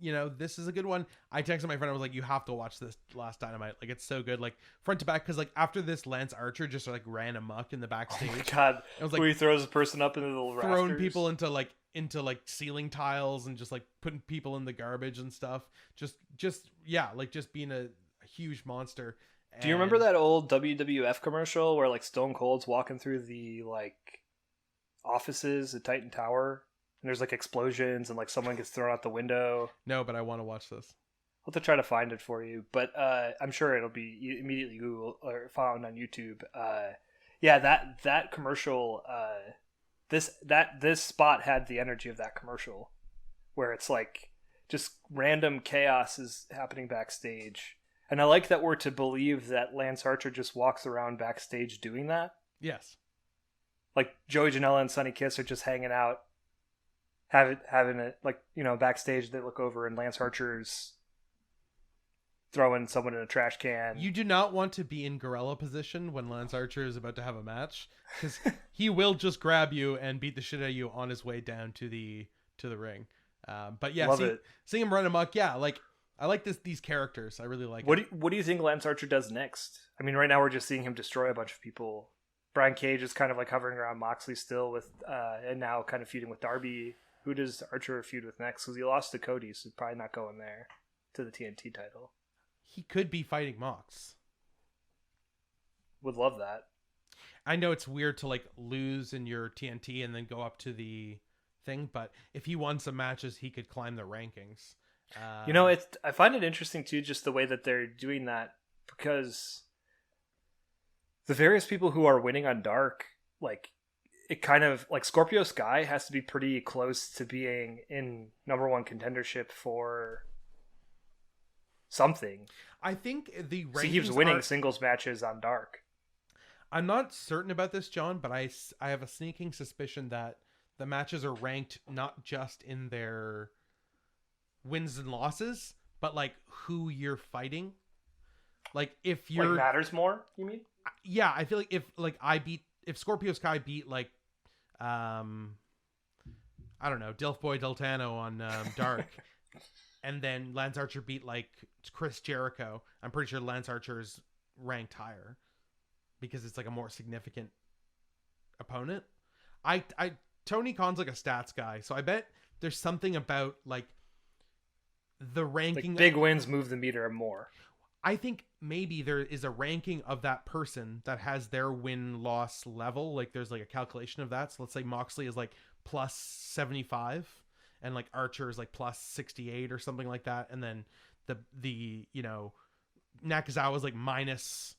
Speaker 1: you know, this is a good one. I texted my friend. I was like, you have to watch this last Dynamite. Like, it's so good. Like, front to back. Because, like, after this, Lance Archer just, like, ran amok in the backstage.
Speaker 2: Oh, my God.
Speaker 1: It was like,
Speaker 2: where he throws a person up into the little rafters.
Speaker 1: Throwing people into ceiling tiles and just, like, putting people in the garbage and stuff. Just being a huge monster.
Speaker 2: Do you remember that old WWF commercial where, like, Stone Cold's walking through the, like, offices at Titan Tower? And there's like explosions and like someone gets thrown out the window.
Speaker 1: No, but I want to watch this.
Speaker 2: I'll have to try to find it for you, but I'm sure it'll be immediately Google or found on YouTube. That commercial, this spot had the energy of that commercial, where it's like just random chaos is happening backstage, and I like that we're to believe that Lance Archer just walks around backstage doing that.
Speaker 1: Yes,
Speaker 2: like Joey Janela and Sonny Kiss are just hanging out. Having it like, you know, backstage, they look over and Lance Archer's throwing someone in a trash can.
Speaker 1: You do not want to be in gorilla position when Lance Archer is about to have a match, because he will just grab you and beat the shit out of you on his way down to the ring. But yeah, seeing him run amok, yeah, like I like these characters. I really like.
Speaker 2: What do you think Lance Archer does next? I mean, right now we're just seeing him destroy a bunch of people. Brian Cage is kind of like hovering around Moxley still with, and now kind of feuding with Darby. Who does Archer feud with next? Because he lost to Cody, so he's probably not going there to the TNT title.
Speaker 1: He could be fighting Mox.
Speaker 2: Would love that.
Speaker 1: I know it's weird to like lose in your TNT and then go up to the thing, but if he won some matches, he could climb the rankings.
Speaker 2: You know, I find it interesting too, just the way that they're doing that, because the various people who are winning on Dark, like, it kind of like Scorpio Sky has to be pretty close to being in #1 contendership for something.
Speaker 1: I think the rankings
Speaker 2: he keeps winning singles matches on Dark.
Speaker 1: I'm not certain about this, John, but I have a sneaking suspicion that the matches are ranked not just in their wins and losses, but like who you're fighting. Like if you're
Speaker 2: like matters more, you mean?
Speaker 1: Yeah, I feel like if Scorpio Sky beat like I don't know, Dilf Boy Deltano on Dark, and then Lance Archer beat like Chris Jericho, I'm pretty sure Lance Archer's ranked higher because it's like a more significant opponent. Tony Khan's like a stats guy, so I bet there's something about like the ranking.
Speaker 2: Like big wins move the meter more.
Speaker 1: I think maybe there is a ranking of that person that has their win-loss level. Like there's like a calculation of that. So let's say Moxley is like plus 75 and like Archer is like plus 68 or something like that. And then the you know, Nakazawa is like minus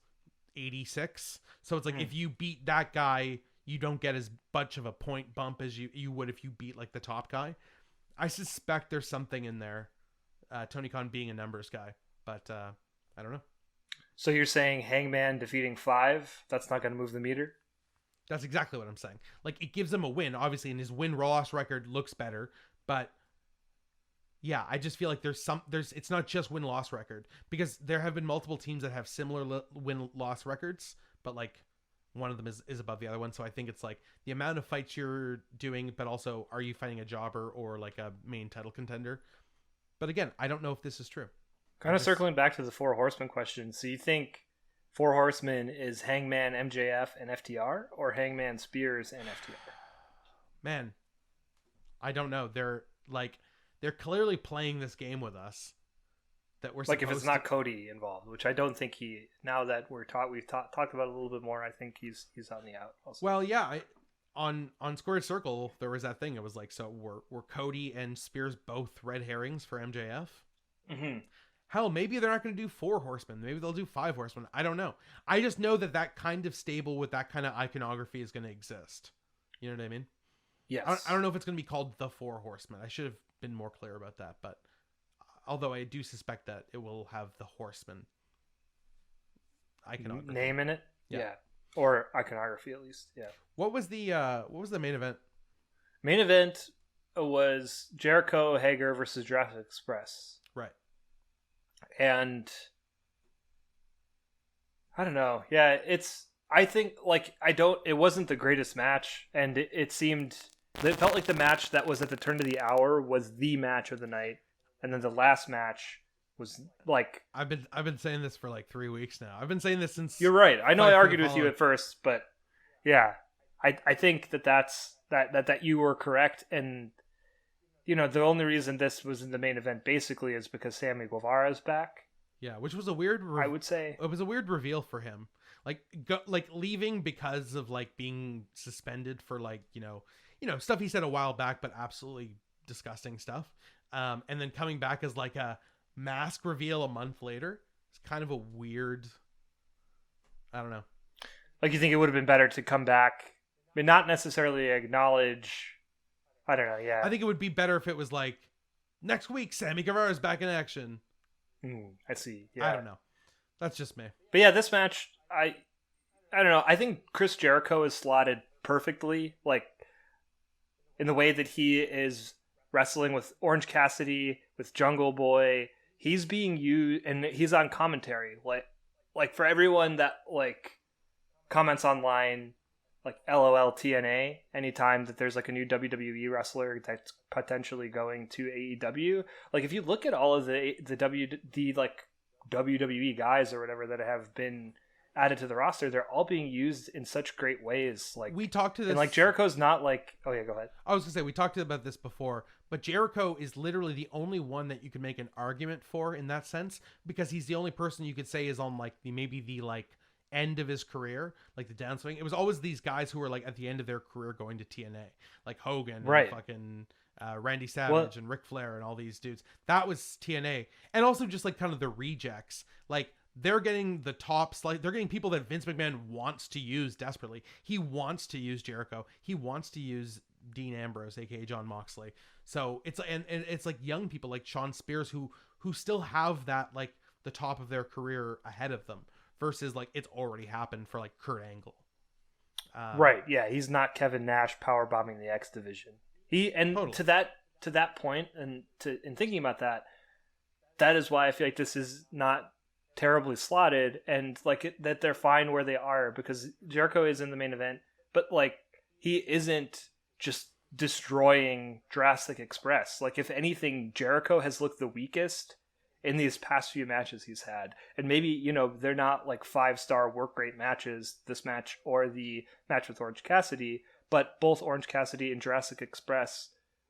Speaker 1: 86. So it's like if you beat that guy, you don't get as much of a point bump as you would if you beat like the top guy. I suspect there's something in there. Tony Khan being a numbers guy, but I don't know.
Speaker 2: So you're saying Hangman defeating 5, that's not going to move the meter?
Speaker 1: That's exactly what I'm saying. Like, it gives him a win, obviously, and his win-loss record looks better. But, yeah, I just feel like it's not just win-loss record. Because there have been multiple teams that have similar win-loss records. But, like, one of them is above the other one. So I think it's, like, the amount of fights you're doing, but also, are you fighting a jobber or, like, a main title contender? But, again, I don't know if this is true.
Speaker 2: Kind of circling back to the Four Horsemen question. So you think Four Horsemen is Hangman, MJF, and FTR, or Hangman, Spears, and FTR?
Speaker 1: Man, I don't know. They're clearly playing this game with us. That we're
Speaker 2: like if it's not Cody involved, which I don't think he. Now that we've talked about it a little bit more, I think he's on the out. Also.
Speaker 1: Well, yeah. On Squared Circle, there was that thing. It was like, so were Cody and Spears both red herrings for MJF?
Speaker 2: Mm-hmm.
Speaker 1: Hell, maybe they're not going to do 4 horsemen. Maybe they'll do 5 horsemen. I don't know. I just know that kind of stable with that kind of iconography is going to exist. You know what I mean?
Speaker 2: Yes.
Speaker 1: I don't know if it's going to be called the 4 horsemen. I should have been more clear about that. But although I do suspect that it will have the horseman iconography.
Speaker 2: Name in it? Yeah. or iconography at least. Yeah.
Speaker 1: What was the main event?
Speaker 2: Main event was Jericho Hager versus Jurassic Express.
Speaker 1: Right.
Speaker 2: And I don't know. Yeah, I think it wasn't the greatest match, and it felt like the match that was at the turn of the hour was the match of the night, and then the last match was like,
Speaker 1: I've been saying this for like 3 weeks now. I've been saying this since.
Speaker 2: You're right. I know I argued with you at first, but yeah, I think that you were correct, and the only reason this was in the main event basically is because Sammy Guevara is back.
Speaker 1: Yeah, which was a weird.
Speaker 2: I would say
Speaker 1: it was a weird reveal for him, like leaving because of like being suspended for like stuff he said a while back, but absolutely disgusting stuff. And then coming back as like a mask reveal a month later. It's kind of a weird. I don't know.
Speaker 2: Like, you think it would have been better to come back, I mean, not necessarily acknowledge. I don't know. Yeah,
Speaker 1: I think it would be better if it was like, next week Sammy Guevara is back in action.
Speaker 2: I see. Yeah,
Speaker 1: I don't know. That's just me.
Speaker 2: But yeah, this match, I don't know. I think Chris Jericho is slotted perfectly, like in the way that he is wrestling with Orange Cassidy, with Jungle Boy. He's being used, and he's on commentary. Like for everyone that like comments online, like LOL TNA, anytime that there's like a new WWE wrestler that's potentially going to AEW. Like, if you look at all of the like WWE guys or whatever that have been added to the roster, they're all being used in such great ways. Like,
Speaker 1: we talked to this,
Speaker 2: and like Jericho's not like, oh yeah, go ahead.
Speaker 1: I was gonna say we talked about this before, but Jericho is literally the only one that you could make an argument for in that sense, because he's the only person you could say is on like maybe the like end of his career, like the downswing. It was always these guys who were like at the end of their career going to TNA, like Hogan,
Speaker 2: right?
Speaker 1: And fucking Randy Savage and Ric Flair and all these dudes. That was TNA, and also just like kind of the rejects, like. They're getting the tops, like they're getting people that Vince McMahon wants to use desperately. He wants to use Jericho. He wants to use Dean Ambrose, aka John Moxley. So it's and it's like young people like Sean Spears who still have that like the top of their career ahead of them, versus like it's already happened for like Kurt Angle.
Speaker 2: Right? Yeah, he's not Kevin Nash power bombing the X Division. Totally. to that point, and in thinking about that, that is why I feel like this is not terribly slotted, and like that they're fine where they are, because Jericho is in the main event, but like he isn't just destroying Jurassic Express. Like, if anything, Jericho has looked the weakest in these past few matches he's had, and maybe they're not like 5-star work rate matches, this match or the match with Orange Cassidy, but both Orange Cassidy and Jurassic Express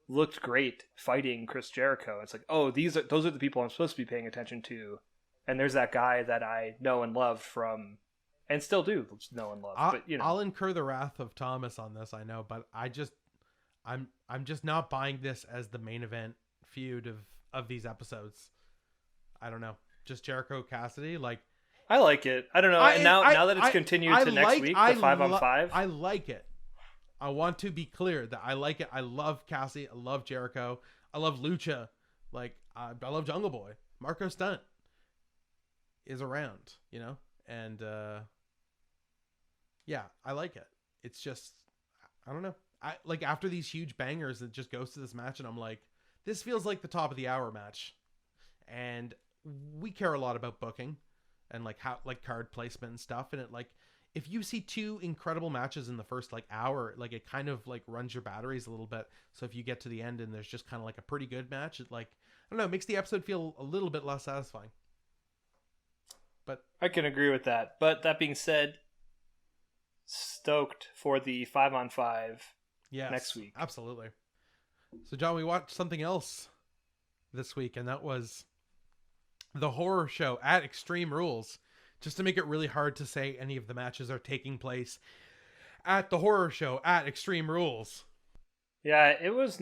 Speaker 2: looked great fighting Chris Jericho. It's like, oh, those are the people I'm supposed to be paying attention to. And there's that guy that I know and loved from, and still do know and love.
Speaker 1: I'll incur the wrath of Thomas on this, I know, but I'm just not buying this as the main event feud of these episodes. I don't know, just Jericho Cassidy. Like, I
Speaker 2: like it. I don't know. And now that it's continued to next week, the 5-on-5,
Speaker 1: I like it. I want to be clear that I like it. I love Cassidy. I love Jericho. I love Lucha. Like, I love Jungle Boy. Marco Stunt is around, and yeah, I like it. It's just, I don't know. I like, after these huge bangers, it just goes to this match, and I'm like, this feels like the top of the hour match. And we care a lot about booking and like how, like, card placement and stuff. And it, like, if you see two incredible matches in the first like hour, like, it kind of like runs your batteries a little bit. So if you get to the end and there's just kind of like a pretty good match, it, like, I don't know, it makes the episode feel a little bit less satisfying. But
Speaker 2: I can agree with that. But that being said, stoked for the 5-on-5 next week.
Speaker 1: Absolutely. So, John, we watched something else this week, and that was The Horror Show at Extreme Rules. Just to make it really hard to say any of the matches are taking place at The Horror Show at Extreme Rules.
Speaker 2: Yeah, it was...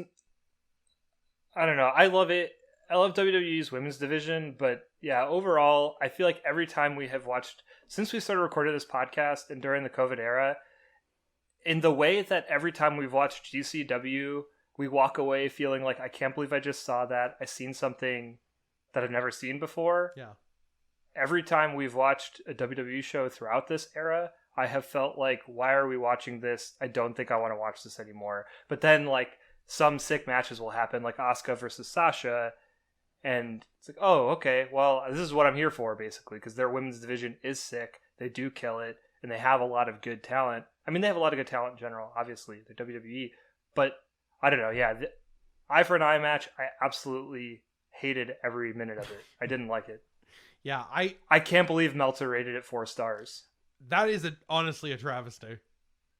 Speaker 2: I don't know. I love it. I love WWE's women's division, but yeah, overall, I feel like every time we have watched, since we started recording this podcast and during the COVID era, in the way that every time we've watched GCW, we walk away feeling like, I can't believe I just saw that. I've seen something that I've never seen before.
Speaker 1: Yeah.
Speaker 2: Every time we've watched a WWE show throughout this era, I have felt like, why are we watching this? I don't think I want to watch this anymore. But then like some sick matches will happen, like Asuka versus Sasha, and it's like, oh, okay, well, this is what I'm here for, basically, because their women's division is sick. They do kill it, and they have a lot of good talent. I mean, they have a lot of good talent in general, obviously, they're WWE, but I don't know, yeah, the eye for an eye match, I absolutely hated every minute of it. I didn't like it.
Speaker 1: Yeah,
Speaker 2: I can't believe Meltzer rated it 4 stars.
Speaker 1: That is honestly a travesty.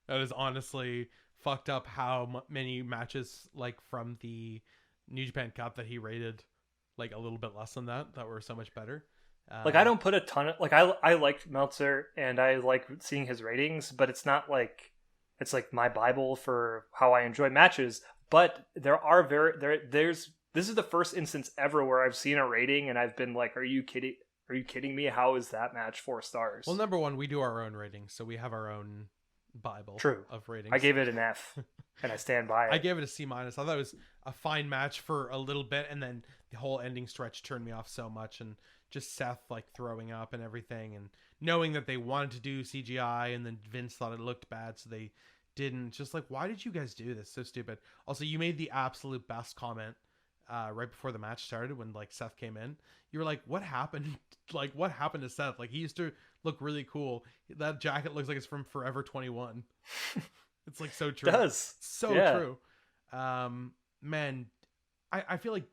Speaker 1: That is honestly fucked up how many matches like from the New Japan Cup that he rated like a little bit less than that were so much better.
Speaker 2: Like I don't put a ton of like I liked Meltzer and I like seeing his ratings, but it's not like it's like my Bible for how I enjoy matches. But there's this is the first instance ever where I've seen a rating and I've been like, are you kidding? Are you kidding me? How is that match 4 stars?
Speaker 1: Well, number one, we do our own ratings, so we have our own Bible of ratings.
Speaker 2: I gave it an F, and I stand by it.
Speaker 1: I gave it a C-. I thought it was a fine match for a little bit, and then the whole ending stretch turned me off so much, and just Seth like throwing up and everything, and knowing that they wanted to do CGI, and then Vince thought it looked bad, so they didn't. Just like, why did you guys do this? So stupid. Also, you made the absolute best comment right before the match started when like Seth came in. You were like, what happened? Like, what happened to Seth? Like, he used to look really cool. That jacket looks like it's from Forever 21. It's like so true.
Speaker 2: It does.
Speaker 1: So true. Man, I feel like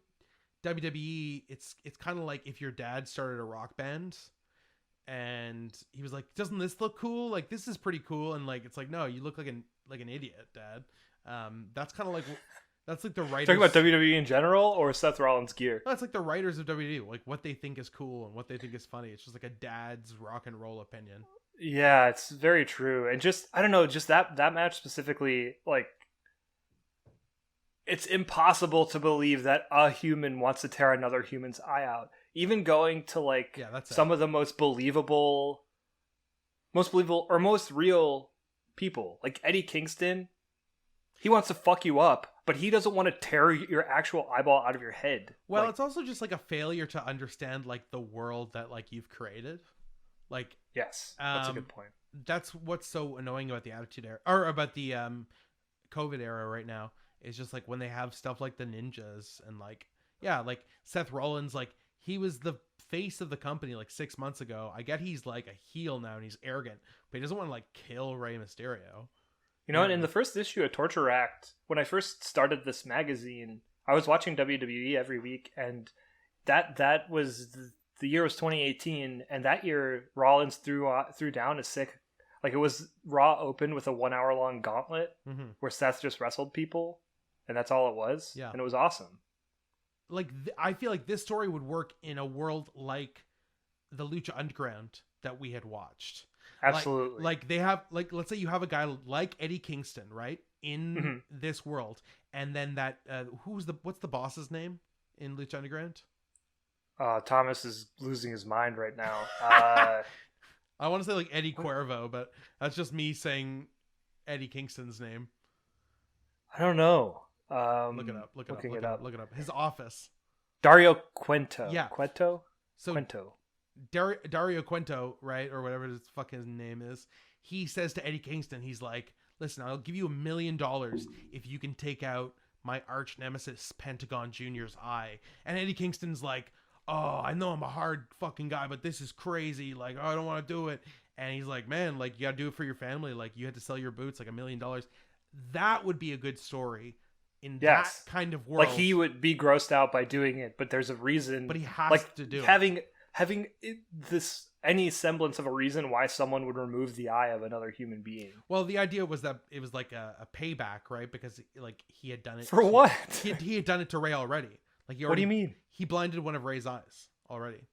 Speaker 1: WWE, it's kind of like if your dad started a rock band and he was like, doesn't this look cool? Like, this is pretty cool. And like, it's like, no, you look like an idiot, Dad. That's kind of like, that's like the writers.
Speaker 2: Talking about WWE in general or Seth Rollins gear?
Speaker 1: No, it's like the writers of WWE, like what they think is cool and what they think is funny. It's just like a dad's rock and roll opinion.
Speaker 2: Yeah, it's very true. And just, I don't know, just that match specifically, like, it's impossible to believe that a human wants to tear another human's eye out. Even going to like some of the most believable or most real people, like Eddie Kingston. He wants to fuck you up, but he doesn't want to tear your actual eyeball out of your head.
Speaker 1: Well, like, it's also just like a failure to understand like the world that like you've created. Like,
Speaker 2: yes, that's a good point.
Speaker 1: That's what's so annoying about the Attitude Era or about the COVID era right now. Is just like when they have stuff like the ninjas and like, yeah, like Seth Rollins, like he was the face of the company like 6 months ago. I get he's like a heel now and he's arrogant, but he doesn't want to like kill Rey Mysterio.
Speaker 2: You know, in the first issue of Torture Racked, when I first started this magazine, I was watching WWE every week, and that was the year was 2018, and that year Rollins threw down a sick, like it was Raw open with a 1 hour long gauntlet where Seth just wrestled people, and that's all it was.
Speaker 1: Yeah,
Speaker 2: and it was awesome.
Speaker 1: Like I feel like this story would work in a world like the Lucha Underground that we had watched.
Speaker 2: Absolutely.
Speaker 1: Like they have, like, let's say you have a guy like Eddie Kingston, right? In this world. And then that, what's the boss's name in Lucha Underground?
Speaker 2: Thomas is losing his mind right now.
Speaker 1: I want to say like Eddie Cuervo, but that's just me saying Eddie Kingston's name.
Speaker 2: I don't know.
Speaker 1: Look it up. His office.
Speaker 2: Dario Cueto.
Speaker 1: Yeah.
Speaker 2: Cueto?
Speaker 1: So
Speaker 2: Cueto.
Speaker 1: Dario Cueto, right, or whatever his fucking name is, he says to Eddie Kingston, he's like, listen, I'll give you $1 million if you can take out my arch nemesis Pentagon Jr.'s eye. And Eddie Kingston's like, oh, I know I'm a hard fucking guy, but this is crazy. Like, oh, I don't want to do it. And he's like, man, like, you gotta do it for your family. Like, you had to sell your boots, like $1 million. That would be a good story in that kind of world.
Speaker 2: Like, he would be grossed out by doing it, but there's a reason.
Speaker 1: But he has to do
Speaker 2: it. Having this any semblance of a reason why someone would remove the eye of another human being.
Speaker 1: Well, the idea was that it was like a payback, right? Because like he had done it
Speaker 2: for what?
Speaker 1: He had done it to Ray already. Like
Speaker 2: what do you mean?
Speaker 1: He blinded one of Ray's eyes already.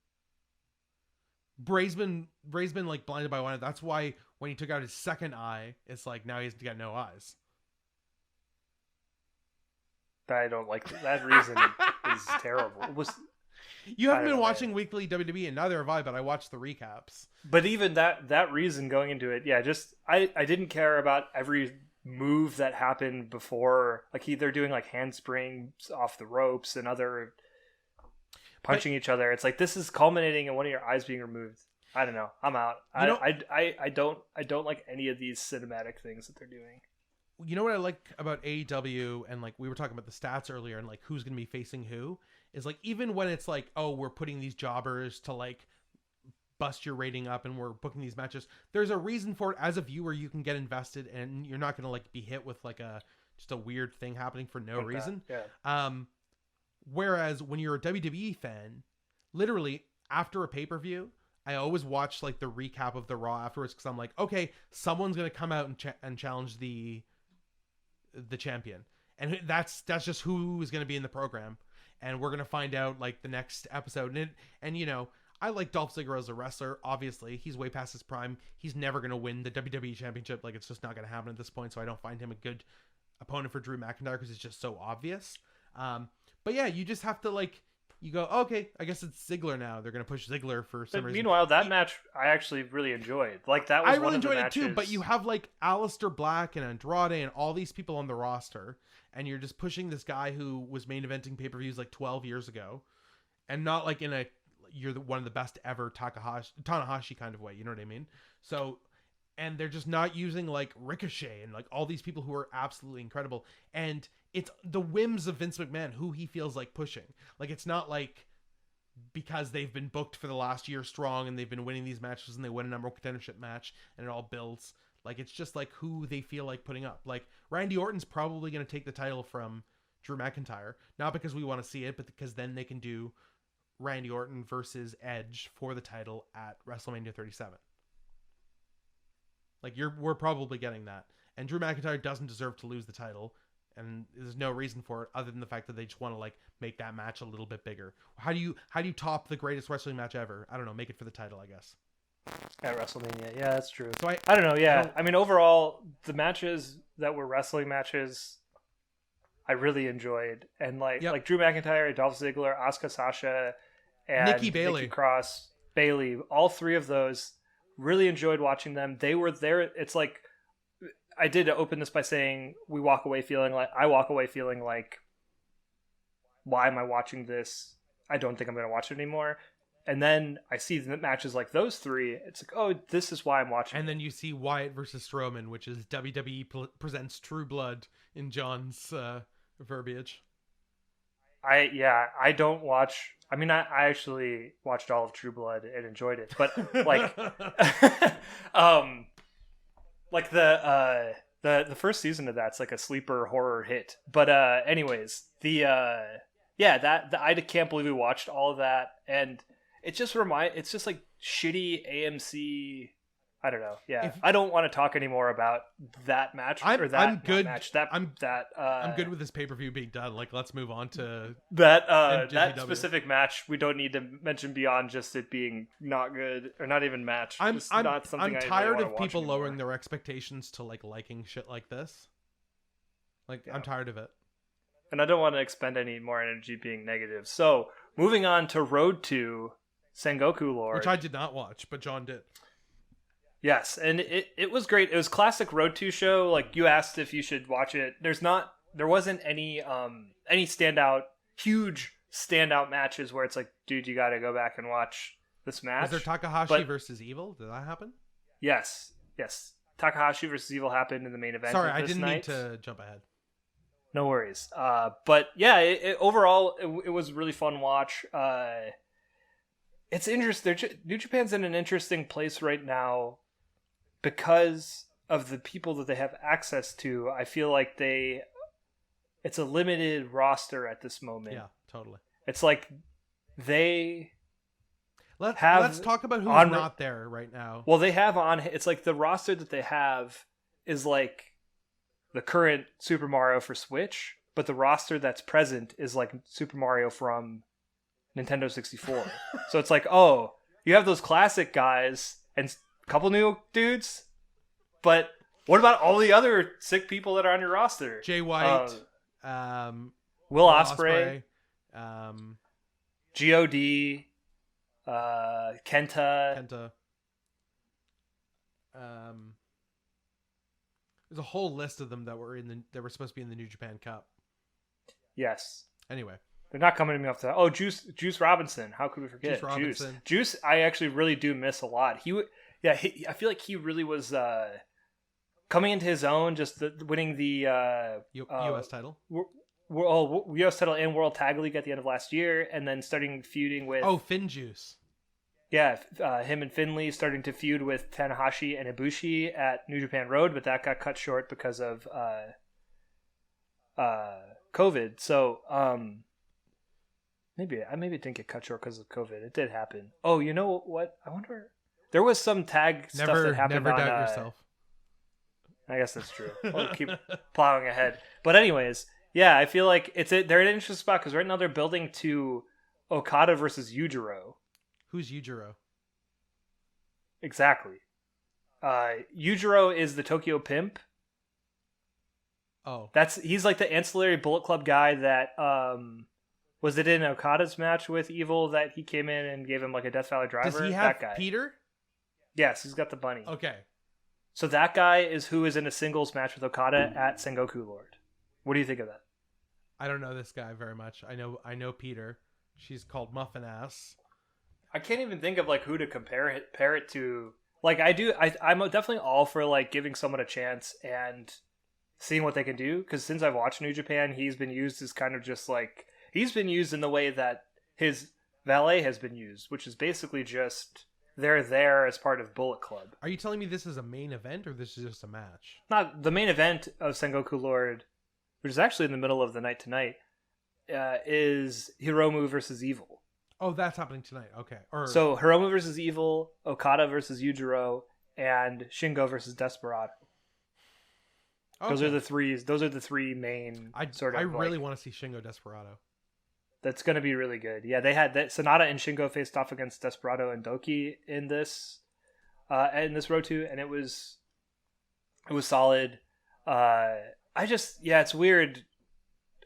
Speaker 1: Ray's been like blinded by one. That's why when he took out his second eye, it's like now he's got no eyes.
Speaker 2: I don't like that reason. Is terrible. It was.
Speaker 1: You haven't been watching weekly WWE, and neither have I, but I watched the recaps.
Speaker 2: But even that reason going into it, yeah, just I didn't care about every move that happened before. Like they're doing like handsprings off the ropes and other punching each other. It's like this is culminating in one of your eyes being removed. I don't know. I'm out. I don't like any of these cinematic things that they're doing.
Speaker 1: You know what I like about AEW, and like we were talking about the stats earlier, and like who's going to be facing who, is like even when it's like, oh, we're putting these jobbers to like bust your rating up and we're booking these matches, there's a reason for it. As a viewer, you can get invested and you're not going to like be hit with like just a weird thing happening for no reason.
Speaker 2: Yeah.
Speaker 1: Whereas when you're a WWE fan, literally after a pay-per-view, I always watch like the recap of the Raw afterwards, because I'm like, okay, someone's going to come out and challenge the champion, and that's just who is going to be in the program, and we're going to find out like the next episode. And you know, I like Dolph Ziggler as a wrestler. Obviously he's way past his prime. He's never going to win the WWE championship. Like, it's just not going to happen at this point. So I don't find him a good opponent for Drew McIntyre, because it's just so obvious. But yeah, you just have to like, you go, okay, I guess it's Ziggler now. They're going to push Ziggler for some reason.
Speaker 2: Meanwhile, that match I actually really enjoyed. Like, that was one of the matches. I really enjoyed it too,
Speaker 1: but you have like Aleister Black and Andrade and all these people on the roster, and you're just pushing this guy who was main eventing pay-per-views like 12 years ago, and not like in a one of the best ever Tanahashi kind of way, you know what I mean? So, and they're just not using like Ricochet and like all these people who are absolutely incredible, and it's the whims of Vince McMahon who he feels like pushing. Like, it's not like because they've been booked for the last year strong and they've been winning these matches and they win a number one contendership match and it all builds. Like, it's just like who they feel like putting up. Like, Randy Orton's probably going to take the title from Drew McIntyre, not because we want to see it, but because then they can do Randy Orton versus Edge for the title at WrestleMania 37. Like, we're probably getting that. And Drew McIntyre doesn't deserve to lose the title, and there's no reason for it other than the fact that they just want to like make that match a little bit bigger. How do you top the greatest wrestling match ever? I don't know, make it for the title, I guess.
Speaker 2: At WrestleMania. Yeah, that's true.
Speaker 1: So
Speaker 2: I don't know, yeah. I mean, overall, the matches that were wrestling matches I really enjoyed. And like Drew McIntyre, Dolph Ziggler, Asuka, Sasha, and Nikki Cross, Bayley, all three of those, really enjoyed watching them. They were there. It's like, I did open this by saying I walk away feeling like, why am I watching this? I don't think I'm going to watch it anymore. And then I see the matches like those three. It's like, oh, this is why I'm watching.
Speaker 1: And then you see Wyatt versus Strowman, which is WWE presents True Blood in John's verbiage.
Speaker 2: I don't watch. I mean, I actually watched all of True Blood and enjoyed it, but like, like the first season of that's like a sleeper horror hit. But anyways, I can't believe we watched all of that, and it's just like shitty AMC. I don't know. Yeah, I don't want to talk anymore about that match. I'm good with this pay-per-view being done. Like, let's move on to that specific match. We don't need to mention beyond just it being not good or not even match.
Speaker 1: I'm tired of people lowering their expectations to like liking shit like this. Like, yeah. I'm tired of it.
Speaker 2: And I don't want to expend any more energy being negative. So, moving on to Road to Sengoku Lord,
Speaker 1: which I did not watch, but John did.
Speaker 2: Yes, and it was great. It was classic Road to show. Like, you asked if you should watch it. There wasn't any huge standout matches where it's like, dude, you got to go back and watch this match.
Speaker 1: Was there Takahashi versus Evil? Did that happen?
Speaker 2: Yes. Takahashi versus Evil happened in the main event.
Speaker 1: Sorry, I didn't mean to jump ahead.
Speaker 2: No worries. But yeah, overall, it was a really fun watch. It's interesting. New Japan's in an interesting place right now because of the people that they have access to. I feel like it's a limited roster at this moment.
Speaker 1: Yeah, totally.
Speaker 2: It's like
Speaker 1: let's talk about who's not there right now.
Speaker 2: Well, they have it's like the roster that they have is like the current Super Mario for Switch, but the roster that's present is like Super Mario from Nintendo 64. So it's like, oh, you have those classic guys and a couple new dudes, but what about all the other sick people that are on your roster?
Speaker 1: Jay White,
Speaker 2: Will Ospreay, God, Kenta.
Speaker 1: There's a whole list of them that were supposed to be in the New Japan Cup.
Speaker 2: Yes.
Speaker 1: Anyway.
Speaker 2: They're not coming to me off the... Oh, Juice Robinson. How could we forget?
Speaker 1: Juice Robinson.
Speaker 2: Juice, I actually really do miss a lot. I feel like he really was coming into his own, just winning the...
Speaker 1: U.S. title?
Speaker 2: U.S. title and World Tag League at the end of last year, and then starting feuding with...
Speaker 1: Oh, Finn Juice.
Speaker 2: Yeah, him and Finlay starting to feud with Tanahashi and Ibushi at New Japan Road, but that got cut short because of COVID. So, maybe it didn't get cut short because of COVID. It did happen. Oh, you know what? I wonder. There was some tag stuff that happened.
Speaker 1: Never doubt yourself.
Speaker 2: I guess that's true. We'll keep plowing ahead. But anyways, yeah, I feel like they're in an interesting spot because right now they're building to Okada versus Yujiro.
Speaker 1: Who's Yujiro?
Speaker 2: Exactly. Yujiro is the Tokyo Pimp.
Speaker 1: Oh,
Speaker 2: he's like the ancillary Bullet Club guy that was it in Okada's match with Evil that he came in and gave him like a Death Valley driver?
Speaker 1: Does he have
Speaker 2: that guy.
Speaker 1: Peter?
Speaker 2: Yes, he's got the bunny.
Speaker 1: Okay.
Speaker 2: So that guy is who is in a singles match with Okada at Sengoku Lord. What do you think of that?
Speaker 1: I don't know this guy very much. I know Peter. She's called Muffin Ass.
Speaker 2: I can't even think of like who to compare it to. Like I'm definitely all for like giving someone a chance and seeing what they can do, because since I've watched New Japan, he's been used as kind of just like, he's been used in the way that his valet has been used, which is basically just they're there as part of Bullet Club.
Speaker 1: Are you telling me this is a main event or this is just a match?
Speaker 2: Not the main event of Sengoku Lord, which is actually in the middle of the night tonight, is Hiromu versus Evil.
Speaker 1: Oh, that's happening tonight. Okay.
Speaker 2: So Hiromu versus Evil, Okada versus Yujiro, and Shingo versus Desperado. Okay. Those are the three main I
Speaker 1: really want to see Shingo Desperado.
Speaker 2: That's going to be really good. Yeah, they had that Sonata and Shingo faced off against Desperado and Doki in this Road 2, and it was solid. It's weird.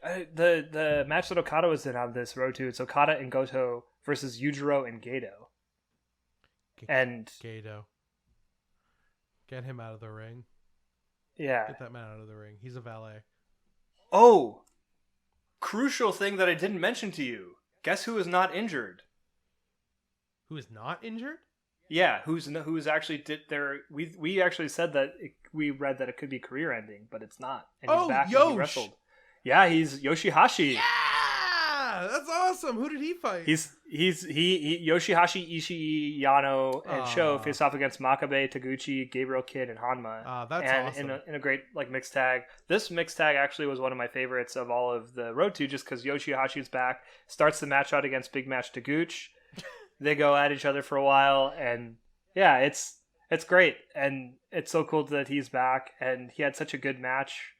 Speaker 2: The match that Okada was in on this Road 2, it's Okada and Goto versus Yujiro and Gato.
Speaker 1: Gato. Get him out of the ring.
Speaker 2: Yeah.
Speaker 1: Get that man out of the ring. He's a valet.
Speaker 2: Oh! Crucial thing that I didn't mention to you. Guess who is not injured?
Speaker 1: Who is not injured?
Speaker 2: Yeah, who's actually we actually said that we read that it could be career ending, but it's not. And he's back and he wrestled. Yeah, he's Yoshihashi.
Speaker 1: Yeah, that's awesome. Who did he fight?
Speaker 2: He's Yoshihashi, Ishii, Yano, and Sho face off against Makabe, Taguchi, Gabriel Kidd, and Hanma.
Speaker 1: That's awesome.
Speaker 2: In a great like mixed tag. This mixed tag actually was one of my favorites of all of the Road 2, just because Yoshihashi's back, starts the match out against Big Match Taguchi. They go at each other for a while, and yeah, it's great, and it's so cool that he's back, and he had such a good match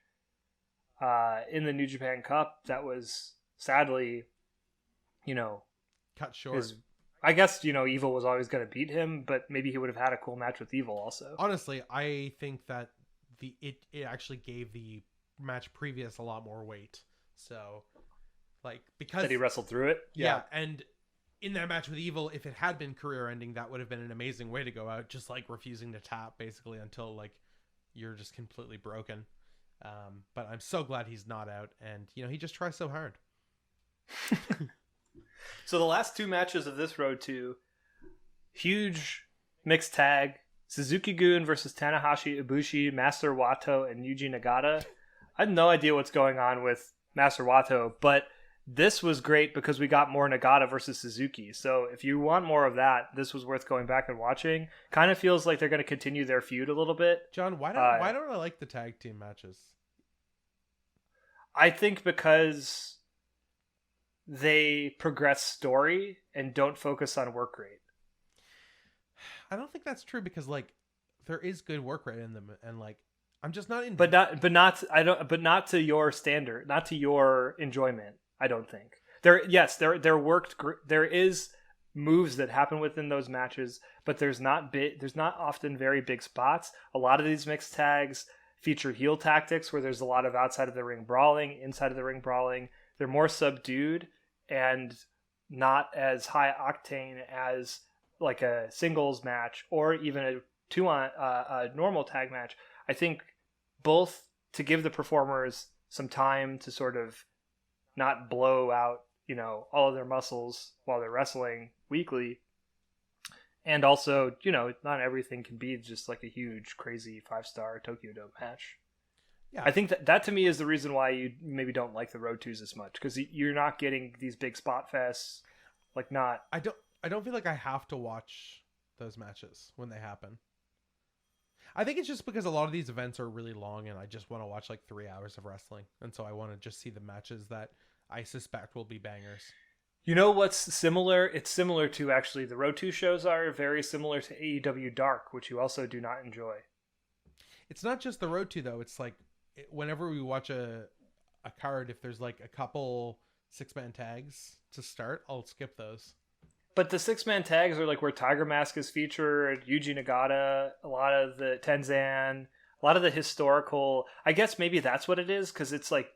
Speaker 2: in the New Japan Cup that was sadly,
Speaker 1: cut short.
Speaker 2: I guess, Evil was always going to beat him, but maybe he would have had a cool match with Evil also.
Speaker 1: Honestly, I think that it actually gave the match previous a lot more weight. So, because
Speaker 2: that he wrestled through it.
Speaker 1: Yeah, and in that match with Evil, if it had been career ending, that would have been an amazing way to go out, just refusing to tap basically until you're just completely broken. But I'm so glad he's not out, and he just tries so hard.
Speaker 2: So the last two matches of this Road 2, huge mixed tag, Suzuki-gun versus Tanahashi, Ibushi, Master Wato, and Yuji Nagata. I have no idea what's going on with Master Wato, but this was great because we got more Nagata versus Suzuki. So if you want more of that, this was worth going back and watching. Kind of feels like they're going to continue their feud a little bit.
Speaker 1: John, why don't I like the tag team matches?
Speaker 2: I think because they progress story and don't focus on work rate.
Speaker 1: I don't think that's true because there is good work rate in them, and I'm just not in.
Speaker 2: But not to your standard, not to your enjoyment. I don't think they're worked. There is moves that happen within those matches, but there's not often very big spots. A lot of these mixed tags feature heel tactics where there's a lot of outside of the ring brawling, inside of the ring brawling. They're more subdued and not as high octane as a singles match or even a normal tag match. I think both to give the performers some time to sort of not blow out all of their muscles while they're wrestling weekly. And also, not everything can be just like a huge, crazy 5-star Tokyo Dome match. Yeah, I think that to me is the reason why you maybe don't like the Road 2s as much, because you're not getting these big spot fests. I
Speaker 1: don't feel like I have to watch those matches when they happen. I think it's just because a lot of these events are really long, and I just want to watch like 3 hours of wrestling, and so I want to just see the matches that I suspect will be bangers.
Speaker 2: You know what's similar? It's similar to, actually, the Road 2 shows are very similar to AEW Dark, which you also do not enjoy.
Speaker 1: It's not just the Road 2, though. It's like, whenever we watch a card, if there's like a couple 6-man tags to start, I'll skip those.
Speaker 2: But the 6-man tags are like where Tiger Mask is featured, Yuji Nagata, a lot of the Tenzan, a lot of the historical... I guess maybe that's what it is, because it's like,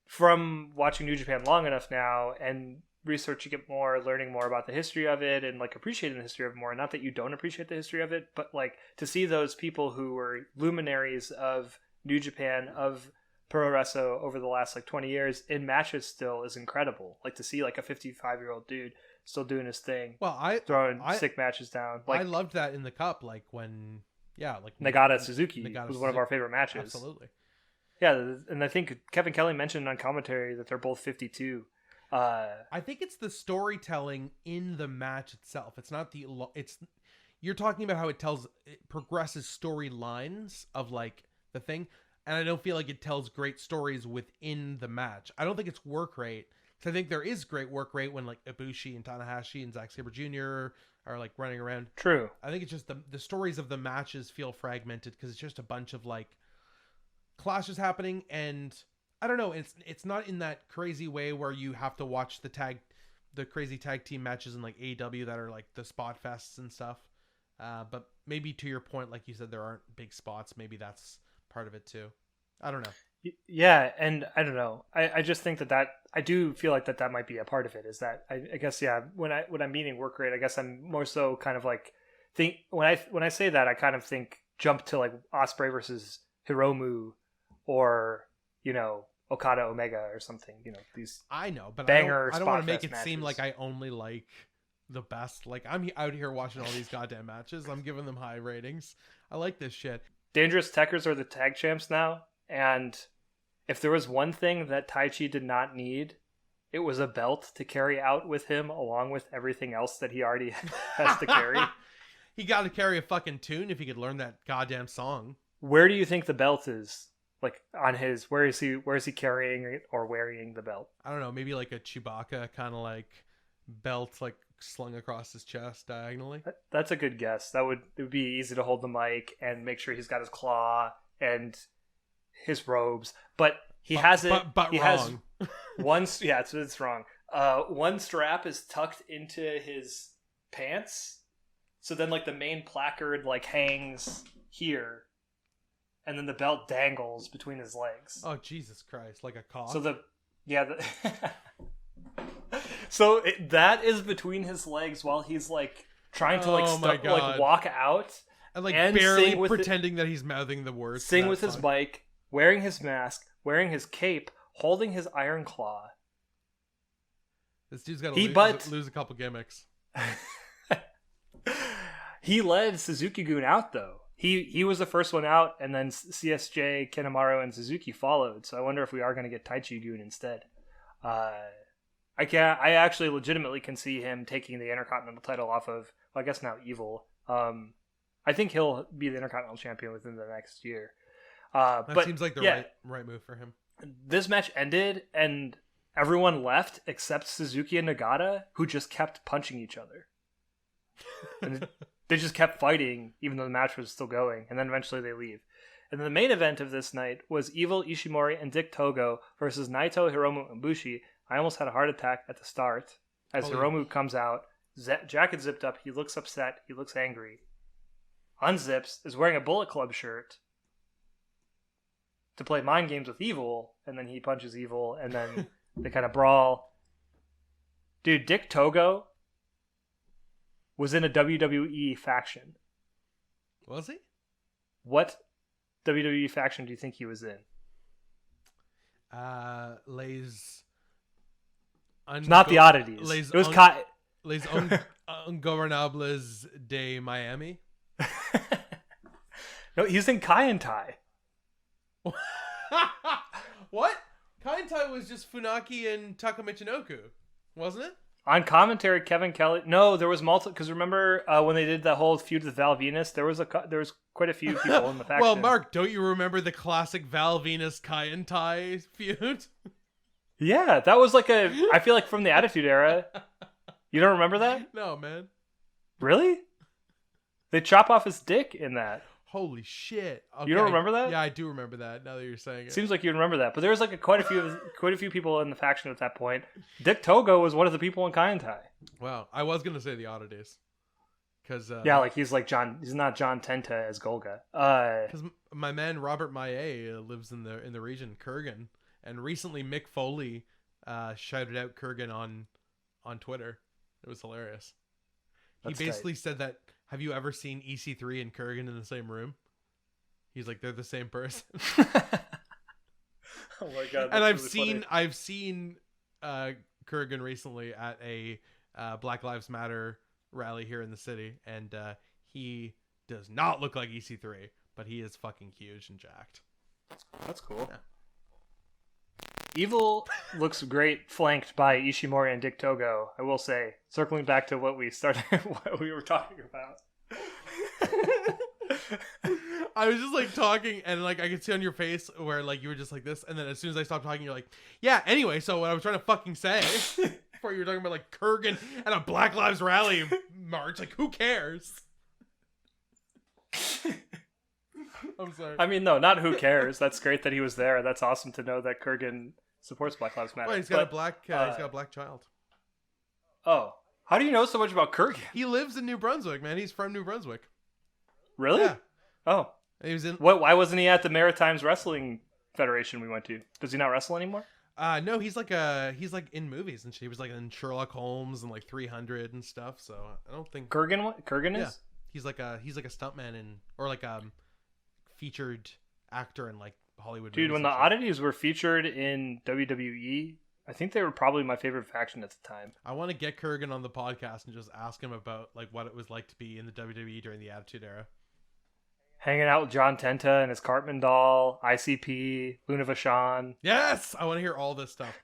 Speaker 2: from watching New Japan long enough now and researching it more, learning more about the history of it, and like appreciating the history of it more. Not that you don't appreciate the history of it, but like to see those people who were luminaries of New Japan, of pro wrestling over the last like 20 years in matches still is incredible. Like to see like a 55-year-old dude still doing his thing.
Speaker 1: Well,
Speaker 2: throwing sick matches down. Like,
Speaker 1: I loved that in the Cup, like when
Speaker 2: Nagata Suzuki was one of our favorite matches.
Speaker 1: Absolutely.
Speaker 2: Yeah, and I think Kevin Kelly mentioned on commentary that they're both 52.
Speaker 1: I think it's the storytelling in the match itself. It's not you're talking about how it progresses storylines of like the thing, and I don't feel like it tells great stories within the match. I don't think it's work rate. So I think there is great work rate when like Ibushi and Tanahashi and Zack Sabre Jr. are like running around.
Speaker 2: True.
Speaker 1: I think it's just the stories of the matches feel fragmented because it's just a bunch of like clashes happening, and I don't know, it's not in that crazy way where you have to watch the crazy tag team matches in like AEW that are like the spot fests and stuff. But maybe to your point, like you said, there aren't big spots. Maybe that's part of it too. I don't know.
Speaker 2: Yeah, and I don't know. I just think that I do feel like that might be a part of it. Is that I guess when I'm meaning work rate, I guess I'm more so kind of like when I say that, I kind of think jump to like Ospreay versus Hiromu, or Okada Omega or something. These
Speaker 1: I know, but
Speaker 2: banger.
Speaker 1: I don't want to make it
Speaker 2: matches
Speaker 1: seem like I only like the best. Like I'm out here watching all these goddamn matches. I'm giving them high ratings. I like this shit.
Speaker 2: Dangerous Tekkers are the tag champs now, and if there was one thing that Taichi did not need, it was a belt to carry out with him along with everything else that he already has to carry.
Speaker 1: He got to carry a fucking tune if he could learn that goddamn song.
Speaker 2: Where do you think the belt is? Like on his, where is he carrying it or wearing the belt?
Speaker 1: I don't know, maybe like a Chewbacca kind of like belt, like slung across his chest diagonally.
Speaker 2: That's a good guess. It would be easy to hold the mic and make sure he's got his claw and his robes, but he has it.
Speaker 1: But
Speaker 2: he
Speaker 1: wrong.
Speaker 2: Has one. Yeah, it's wrong. One strap is tucked into his pants, so then like the main placard like hangs here. And then the belt dangles between his legs.
Speaker 1: Oh, Jesus Christ. Like a cock?
Speaker 2: So so that is between his legs while he's like trying to like walk out.
Speaker 1: And like barely pretending that he's mouthing the words.
Speaker 2: Sing with his mic, wearing his mask, wearing his cape, holding his iron claw.
Speaker 1: This dude's got to lose a couple gimmicks.
Speaker 2: He led Suzuki-gun out though. He was the first one out, and then CSJ, Kanemaru, and Suzuki followed. So I wonder if we are going to get Taichi-gun instead. I actually legitimately can see him taking the Intercontinental title off of, well, I guess now Evil. I think he'll be the Intercontinental Champion within the next year.
Speaker 1: That seems like the right move for him.
Speaker 2: This match ended, and everyone left except Suzuki and Nagata, who just kept punching each other. And they just kept fighting, even though the match was still going, and then eventually they leave. And the main event of this night was Evil, Ishimori, and Dick Togo versus Naito, Hiromu, and Bushi. I almost had a heart attack at the start. As Hiromu comes out, jacket zipped up, he looks upset, he looks angry. Unzips, is wearing a Bullet Club shirt to play mind games with Evil, and then he punches Evil, and then they kind of brawl. Dude, Dick Togo was in a WWE faction.
Speaker 1: Was he?
Speaker 2: What WWE faction do you think he was in?
Speaker 1: Les
Speaker 2: Not the oddities. It was
Speaker 1: Les Ingobernables de Miami.
Speaker 2: No, he's in Kai and Tai.
Speaker 1: What? Kai and Tai was just Funaki and Taka Michinoku, wasn't it?
Speaker 2: On commentary, Kevin Kelly. No, there was multiple. Because remember when they did that whole feud with Val Venus, there was quite a few people in the faction.
Speaker 1: Well, Mark, don't you remember the classic Val Venus Kai and Tai feud?
Speaker 2: Yeah, that was like I feel like from the Attitude Era. You don't remember that?
Speaker 1: No, man.
Speaker 2: Really? They chop off his dick in that.
Speaker 1: Holy shit! Okay.
Speaker 2: You don't remember that?
Speaker 1: Yeah, I do remember that. Now that you're saying it,
Speaker 2: seems like you remember that. But there was like quite a few people in the faction at that point. Dick Togo was one of the people in Kai and Tai.
Speaker 1: Wow, I was gonna say the oddities, because
Speaker 2: yeah, like he's like John. He's not John Tenta as Golga.
Speaker 1: Because my man Robert Maillet lives in the region, Kurgan, and recently Mick Foley shouted out Kurgan on Twitter. It was hilarious. He basically said that. Have you ever seen EC3 and Kurgan in the same room? He's like, they're the same person.
Speaker 2: Oh my god!
Speaker 1: And I've seen Kurgan recently at a Black Lives Matter rally here in the city, and he does not look like EC3, but he is fucking huge and jacked.
Speaker 2: That's cool.
Speaker 1: Yeah.
Speaker 2: Evil looks great flanked by Ishimori and Dick Togo, I will say. Circling back to what we were talking about.
Speaker 1: I was just like talking, and like I could see on your face where like you were just like this, and then as soon as I stopped talking, you're like, yeah, anyway, so what I was trying to fucking say before you were talking about like Kurgan and a Black Lives Rally march, like who cares? I'm sorry.
Speaker 2: I mean, no, not who cares. That's great that he was there. That's awesome to know that Kurgan supports Black Lives Matter.
Speaker 1: Well, he's got a black child.
Speaker 2: Oh, how do you know so much about Kurgan?
Speaker 1: He lives in New Brunswick, man. He's from New Brunswick.
Speaker 2: Really?
Speaker 1: Yeah.
Speaker 2: Oh,
Speaker 1: he was in.
Speaker 2: What? Why wasn't he at the Maritimes Wrestling Federation we went to? Does he not wrestle anymore?
Speaker 1: No, he's like in movies and shit. He was like in Sherlock Holmes and like 300 and stuff. So I don't think
Speaker 2: Kurgan is.
Speaker 1: Yeah. He's like a stuntman or like featured actor in like Hollywood.
Speaker 2: Dude, when the oddities were featured in WWE, I think they were probably my favorite faction at the time.
Speaker 1: I want to get Kurgan on the podcast and just ask him about like what it was like to be in the WWE during the Attitude Era.
Speaker 2: Hanging out with John Tenta and his Cartman doll, ICP, Luna Vachon.
Speaker 1: Yes, I want to hear all this stuff.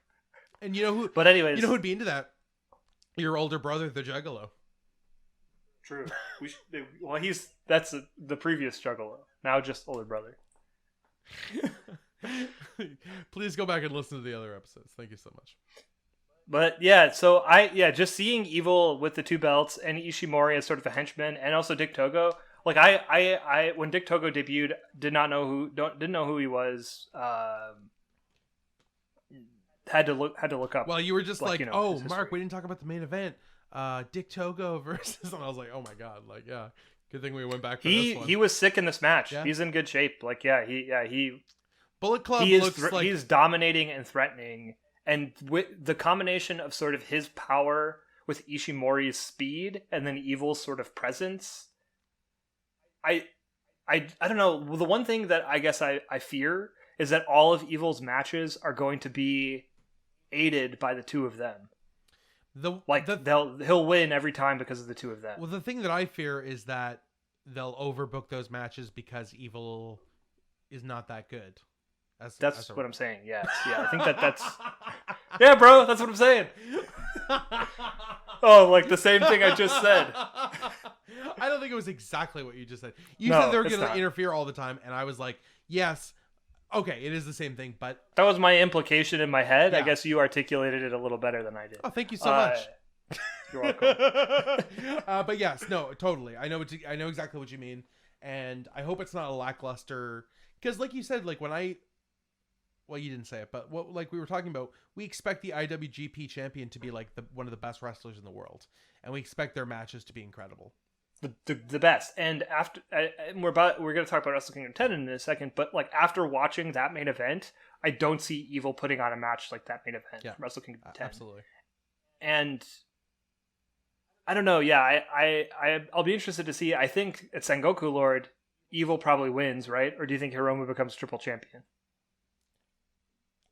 Speaker 1: And you know who?
Speaker 2: But anyways,
Speaker 1: you know who'd be into that? Your older brother, the Juggalo.
Speaker 2: True. That's the previous Juggalo. Now just older brother.
Speaker 1: Please go back and listen to the other episodes. Thank you so much.
Speaker 2: But yeah, so just seeing Evil with the two belts and Ishimori as sort of a henchman, and also Dick Togo. Like I when Dick Togo debuted, didn't know who he was. Had to look up.
Speaker 1: Well, you were just like Mark, we didn't talk about the main event. Dick Togo versus, and I was like, oh my god, like yeah, good thing we went back for this one.
Speaker 2: He was sick in this match.
Speaker 1: Yeah.
Speaker 2: He's in good shape. Like he
Speaker 1: Bullet Club
Speaker 2: he's dominating and threatening, and with the combination of sort of his power with Ishimori's speed and then Evil's sort of presence. I don't know. The one thing that I guess I fear is that all of Evil's matches are going to be aided by the two of them. He'll win every time because of the two of them.
Speaker 1: Well, the thing that I fear is that they'll overbook those matches because Evil is not that good.
Speaker 2: That's what I'm saying. Yes. Yeah. I think that's. Yeah, bro. That's what I'm saying. Oh, like the same thing I just said.
Speaker 1: I don't think it was exactly what you just said. You said they're going to interfere all the time, and I was like, yes. Okay, it is the same thing, but... That
Speaker 2: was my implication in my head. Yeah. I guess you articulated it a little better than I did.
Speaker 1: Oh, thank you so much.
Speaker 2: You're welcome.
Speaker 1: But yes, no, totally. I know exactly what you mean, and I hope it's not a lackluster... Because like you said, like when I... Well, you didn't say it, but like we were talking about, we expect the IWGP champion to be like one of the best wrestlers in the world, and we expect their matches to be incredible.
Speaker 2: The best. And after we're going to talk about Wrestle Kingdom 10 in a second, but like after watching that main event, I don't see Evil putting on a match like that main event.
Speaker 1: Yeah,
Speaker 2: Wrestle Kingdom 10.
Speaker 1: Absolutely.
Speaker 2: And I don't know. Yeah, I'll be interested to see. I think at Sengoku Lord, Evil probably wins, right? Or do you think Hiromu becomes triple champion?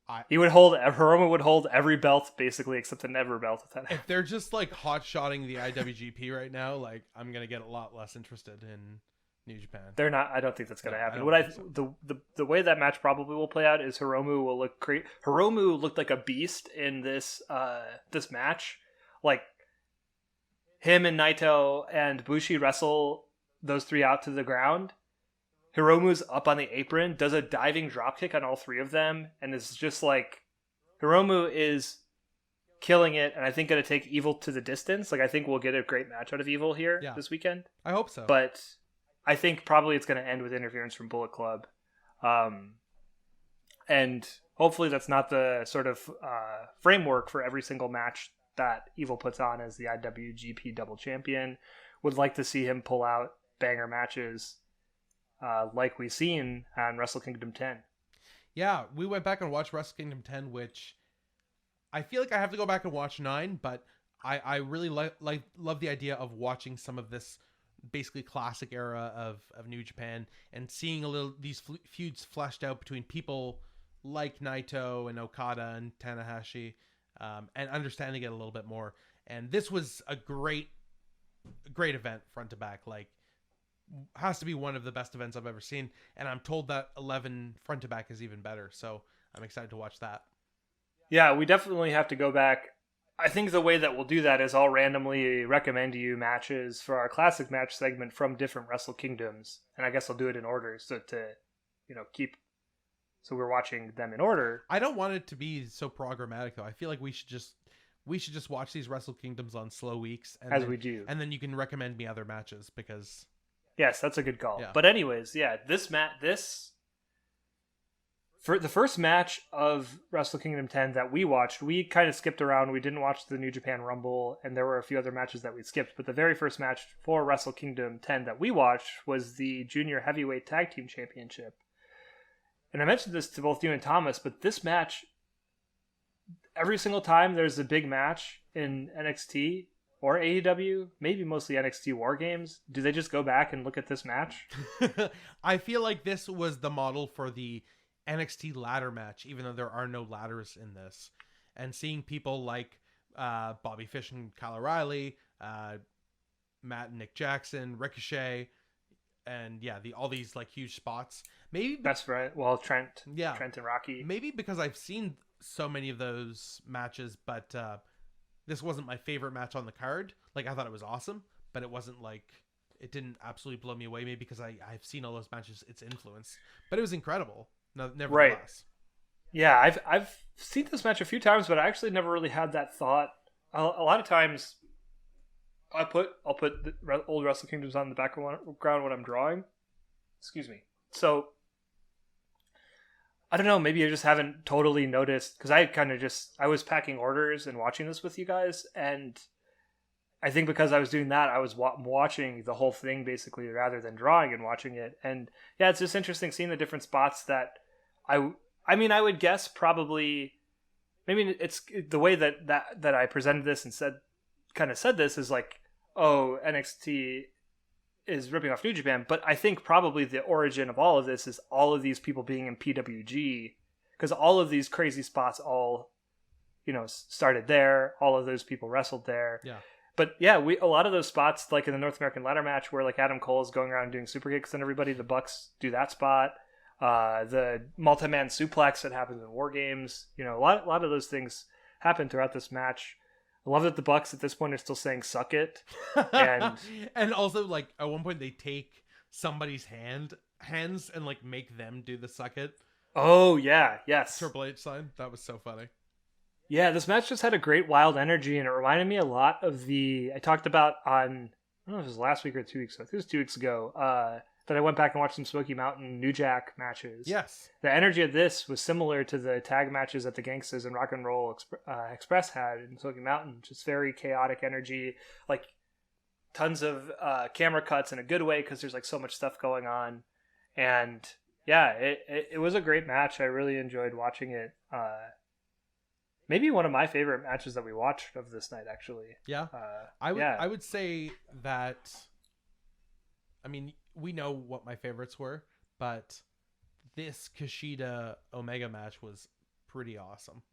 Speaker 2: Hiromu would hold every belt basically except the never belt at that.
Speaker 1: If they're just like hot-shotting the IWGP right now, like I'm gonna get a lot less interested in New Japan.
Speaker 2: They're not. I don't think that's gonna happen. The way that match probably will play out is Hiromu will look great. Hiromu looked like a beast in this this match. Like him and Naito and Bushi wrestle those three out to the ground. Hiromu's up on the apron, does a diving dropkick on all three of them, and it's just like Hiromu is killing it, and I think going to take Evil to the distance. Like I think we'll get a great match out of Evil here this weekend.
Speaker 1: I hope so.
Speaker 2: But I think probably it's going to end with interference from Bullet Club. And hopefully that's not the sort of framework for every single match that Evil puts on as the IWGP Double Champion. Would like to see him pull out banger matches like we've seen on Wrestle Kingdom 10.
Speaker 1: Yeah, we went back and watched Wrestle Kingdom 10, which I feel like I have to go back and watch 9, but I really love the idea of watching some of this basically classic era of New Japan and seeing a little these feuds fleshed out between people like Naito and Okada and Tanahashi, and understanding it a little bit more. And this was a great event front to back. Like, has to be one of the best events I've ever seen, and I'm told that 11 front to back is even better, so I'm excited to watch that.
Speaker 2: Yeah, we definitely have to go back. I think the way that we'll do that is I'll randomly recommend to you matches for our classic match segment from different Wrestle Kingdoms, and I guess I'll do it in order so we're watching them in order.
Speaker 1: I don't want it to be so programmatic though. I feel like we should just watch these Wrestle Kingdoms on slow weeks, and
Speaker 2: we do,
Speaker 1: and then you can recommend me other matches because.
Speaker 2: Yes, that's a good call.
Speaker 1: Yeah.
Speaker 2: But anyways, yeah, for the first match of Wrestle Kingdom 10 that we watched, we kind of skipped around. We didn't watch the New Japan Rumble, and there were a few other matches that we skipped. But the very first match for Wrestle Kingdom 10 that we watched was the Junior Heavyweight Tag Team Championship. And I mentioned this to both you and Thomas, but this match, every single time there's a big match in NXT or AEW, maybe mostly NXT War Games, do they just go back and look at this match?
Speaker 1: I feel like this was the model for the NXT ladder match, even though there are no ladders in this. And seeing people like Bobby Fish and Kyle O'Reilly, Matt and Nick Jackson, Ricochet, and all these like huge spots. Maybe
Speaker 2: that's right. Well, Trent and Rocky.
Speaker 1: Maybe because I've seen so many of those matches, but this wasn't my favorite match on the card. Like, I thought it was awesome, but it wasn't like, it didn't absolutely blow me away. Maybe because I've seen all those matches, its influence, but it was incredible. No, nevertheless.
Speaker 2: Right. Yeah, I've seen this match a few times, but I actually never really had that thought. A lot of times, I'll put the old Wrestle Kingdoms on the background when I'm drawing. Excuse me. So, I don't know, maybe I just haven't totally noticed, because I was packing orders and watching this with you guys, and I think because I was doing that, I was watching the whole thing basically rather than drawing and watching it. And yeah, it's just interesting seeing the different spots that I mean, I would guess probably, maybe it's the way that I presented this and said this is like, oh, NXT is ripping off New Japan, but I think probably the origin of all of this is all of these people being in PWG, because all of these crazy spots all, started there. All of those people wrestled there.
Speaker 1: Yeah.
Speaker 2: But yeah, a lot of those spots, like in the North American ladder match, where like Adam Cole is going around doing super kicks and everybody, the Bucks do that spot. The multi-man suplex that happens in War Games, a lot of those things happen throughout this match. I love that the Bucks at this point are still saying "suck it,"
Speaker 1: and also like at one point they take somebody's hands and like make them do the "suck it."
Speaker 2: Oh yeah, yes.
Speaker 1: Triple H sign. That was so funny.
Speaker 2: Yeah, this match just had a great wild energy, and it reminded me a lot of I talked about on, I don't know if it was last week or 2 weeks ago. I think it was 2 weeks ago. That I went back and watched some Smoky Mountain New Jack matches.
Speaker 1: Yes.
Speaker 2: The energy of this was similar to the tag matches that the Gangstas and Rock and Roll Express had in Smoky Mountain. Just very chaotic energy, like tons of camera cuts in a good way because there's like so much stuff going on. And yeah, it was a great match. I really enjoyed watching it. Maybe one of my favorite matches that we watched of this night, actually.
Speaker 1: Yeah. I would say that, I mean, we know what my favorites were, but this Kushida Omega match was pretty awesome.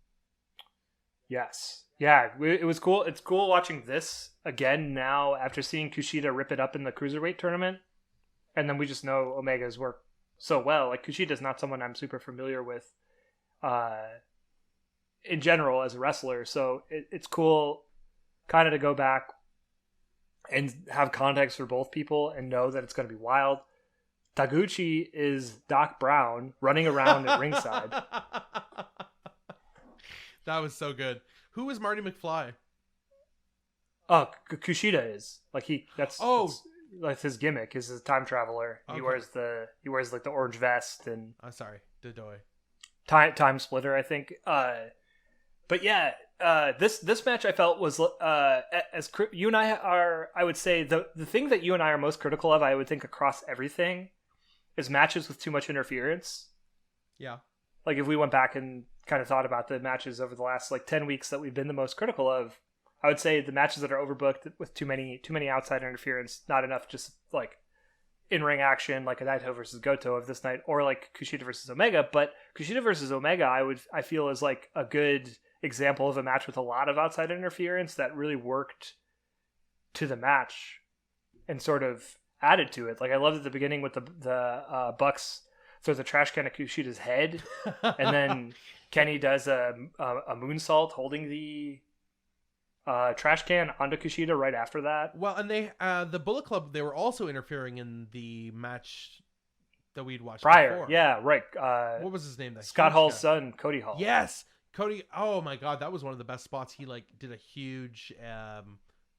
Speaker 2: Yes. Yeah, it was cool. It's cool watching this again now after seeing Kushida rip it up in the Cruiserweight tournament. And then we just know Omega's work so well. Like, Kushida's not someone I'm super familiar with in general as a wrestler. So it's cool kind of to go back and have context for both people and know that it's going to be wild. Taguchi is Doc Brown running around at ringside.
Speaker 1: That was so good. Who is Marty McFly?
Speaker 2: Oh, Kushida is. Like, that's his gimmick. He's a time traveler. Okay. He wears like the orange vest and
Speaker 1: Dodoy.
Speaker 2: Time splitter, I think. But yeah, this match I felt was as you and I are. I would say the thing that you and I are most critical of, I would think across everything, is matches with too much interference.
Speaker 1: Yeah.
Speaker 2: Like, if we went back and kind of thought about the matches over the last 10 weeks that we've been the most critical of, I would say the matches that are overbooked with too many outside interference, not enough just in-ring action, like a Naito versus Goto of this night, or like Kushida versus Omega. But Kushida versus Omega, I feel is like a good example of a match with a lot of outside interference that really worked to the match and sort of added to it. Like, I loved at the beginning with the Bucks throws a trash can at Kushida's head, and then Kenny does a moonsault holding the trash can onto Kushida right after that.
Speaker 1: Well, and they the Bullet Club, they were also interfering in the match that we'd watched
Speaker 2: prior.
Speaker 1: Before.
Speaker 2: Yeah, right.
Speaker 1: What was his name?
Speaker 2: Scott Hall's son, Cody Hall.
Speaker 1: Yes, Cody. Oh my God, that was one of the best spots. He did a huge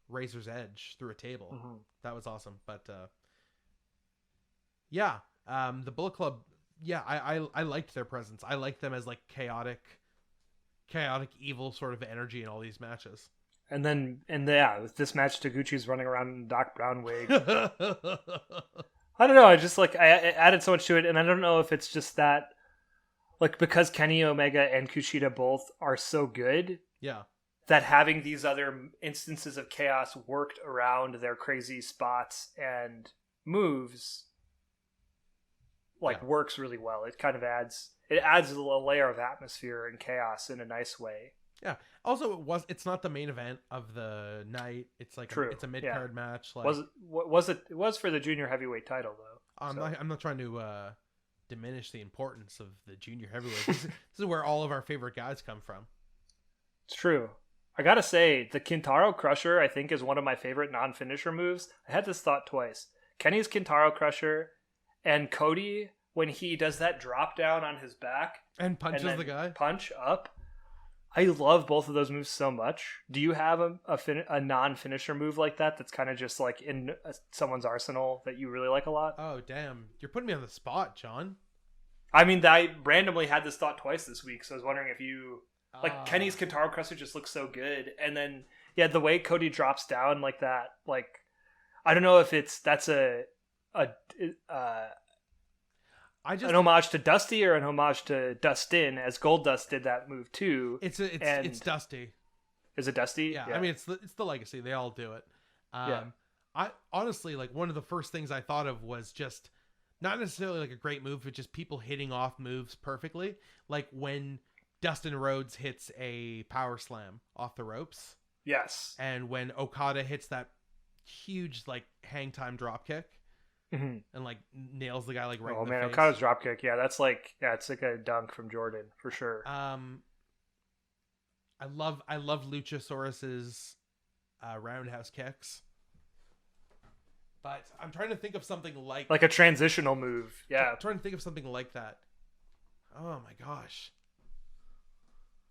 Speaker 1: razor's edge through a table. Mm-hmm. That was awesome. But yeah, the Bullet Club. Yeah, I liked their presence. I liked them as chaotic evil sort of energy in all these matches.
Speaker 2: And with this match, Taguchi's running around in a Doc Brown wig. I don't know. I just I added so much to it, and I don't know if it's just that, because Kenny Omega and Kushida both are so good.
Speaker 1: Yeah.
Speaker 2: That having these other instances of chaos worked around their crazy spots and moves, works really well. It kind of adds a layer of atmosphere and chaos in a nice way.
Speaker 1: Yeah. Also, it's not the main event of the night. It's it's a mid-card match.
Speaker 2: It was for the junior heavyweight title though.
Speaker 1: I'm not trying to diminish the importance of the junior heavyweight. This is where all of our favorite guys come from.
Speaker 2: It's true. I gotta say, the Kintaro Crusher, I think, is one of my favorite non-finisher moves. I had this thought twice. Kenny's Kintaro Crusher and Cody, when he does that drop down on his back
Speaker 1: and punches the guy,
Speaker 2: punch up. I love both of those moves so much. Do you have a non-finisher move like that that's kind of just in someone's arsenal that you really like a lot?
Speaker 1: Oh, damn. You're putting me on the spot, John.
Speaker 2: I mean, I randomly had this thought twice this week, so I was wondering if you... Kenny's Kintaro Crusher just looks so good. And then, yeah, the way Cody drops down like that, I don't know if that's an homage to Dusty or an homage to Dustin, as Goldust did that move too.
Speaker 1: It's Dusty.
Speaker 2: Is it Dusty?
Speaker 1: Yeah. I mean, it's the legacy. They all do it. I honestly, one of the first things I thought of was just not necessarily a great move, but just people hitting off moves perfectly. Like when Dustin Rhodes hits a power slam off the ropes.
Speaker 2: Yes.
Speaker 1: And when Okada hits that huge hang time drop kick. Mm-hmm. And nails the guy right in the face.
Speaker 2: Okada's dropkick, yeah, that's it's like a dunk from Jordan for sure.
Speaker 1: I love Luchasaurus's roundhouse kicks, but I'm trying to think of something like
Speaker 2: a transitional move. Yeah,
Speaker 1: I'm trying to think of something like that. Oh my gosh,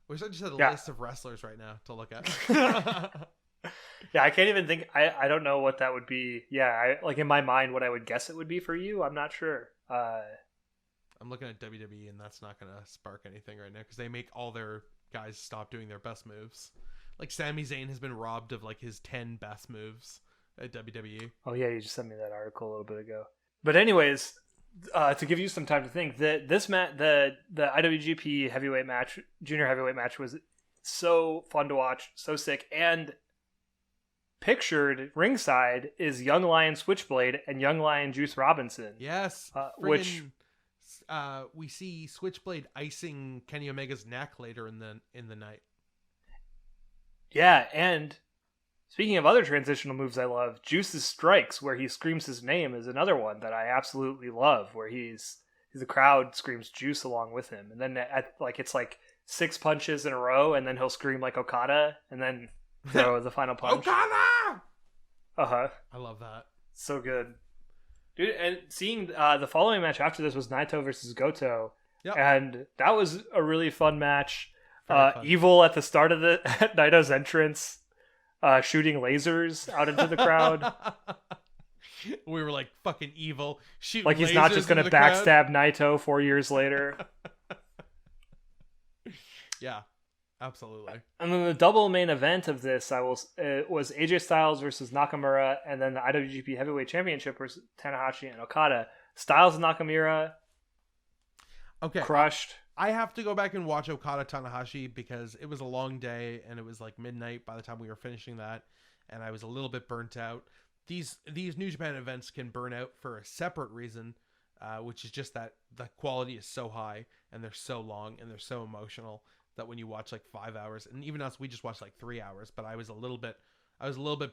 Speaker 1: wish I just had a list of wrestlers right now to look at.
Speaker 2: Yeah, I can't even think. I don't know what that would be. Yeah, in my mind, what I would guess it would be for you. I'm not sure.
Speaker 1: I'm looking at WWE, and that's not going to spark anything right now because they make all their guys stop doing their best moves. Sami Zayn has been robbed of his 10 best moves at WWE.
Speaker 2: Oh yeah, you just sent me that article a little bit ago. But anyways, to give you some time to think, the IWGP heavyweight match, junior heavyweight match, was so fun to watch, so sick, and pictured ringside is Young Lion Switchblade and Young Lion Juice Robinson.
Speaker 1: Yes,
Speaker 2: which
Speaker 1: we see Switchblade icing Kenny Omega's neck later in the night.
Speaker 2: Yeah, and speaking of other transitional moves I love, Juice's strikes, where he screams his name, is another one that I absolutely love, where the crowd screams Juice along with him. And then it's like 6 punches in a row, and then he'll scream like Okada, and then throw the final punch.
Speaker 1: Okada!
Speaker 2: Uh-huh.
Speaker 1: I love that.
Speaker 2: So good. Dude, and seeing the following match after this was Naito versus Goto.
Speaker 1: Yep.
Speaker 2: And that was a really fun match. Evil at the start of at Naito's entrance, shooting lasers out into the crowd.
Speaker 1: We were like, fucking Evil. Shooting
Speaker 2: like he's not just going to backstab Naito 4 years later.
Speaker 1: Yeah, absolutely.
Speaker 2: And then the double main event of this was AJ Styles versus Nakamura, and then the IWGP Heavyweight Championship versus Tanahashi and Okada. Styles and Nakamura crushed.
Speaker 1: I have to go back and watch Okada Tanahashi because it was a long day and it was like midnight by the time we were finishing that, and I was a little bit burnt out. These New Japan events can burn out for a separate reason, which is just that the quality is so high and they're so long and they're so emotional that when you watch like 5 hours, and even us, we just watched like 3 hours, but I was a little bit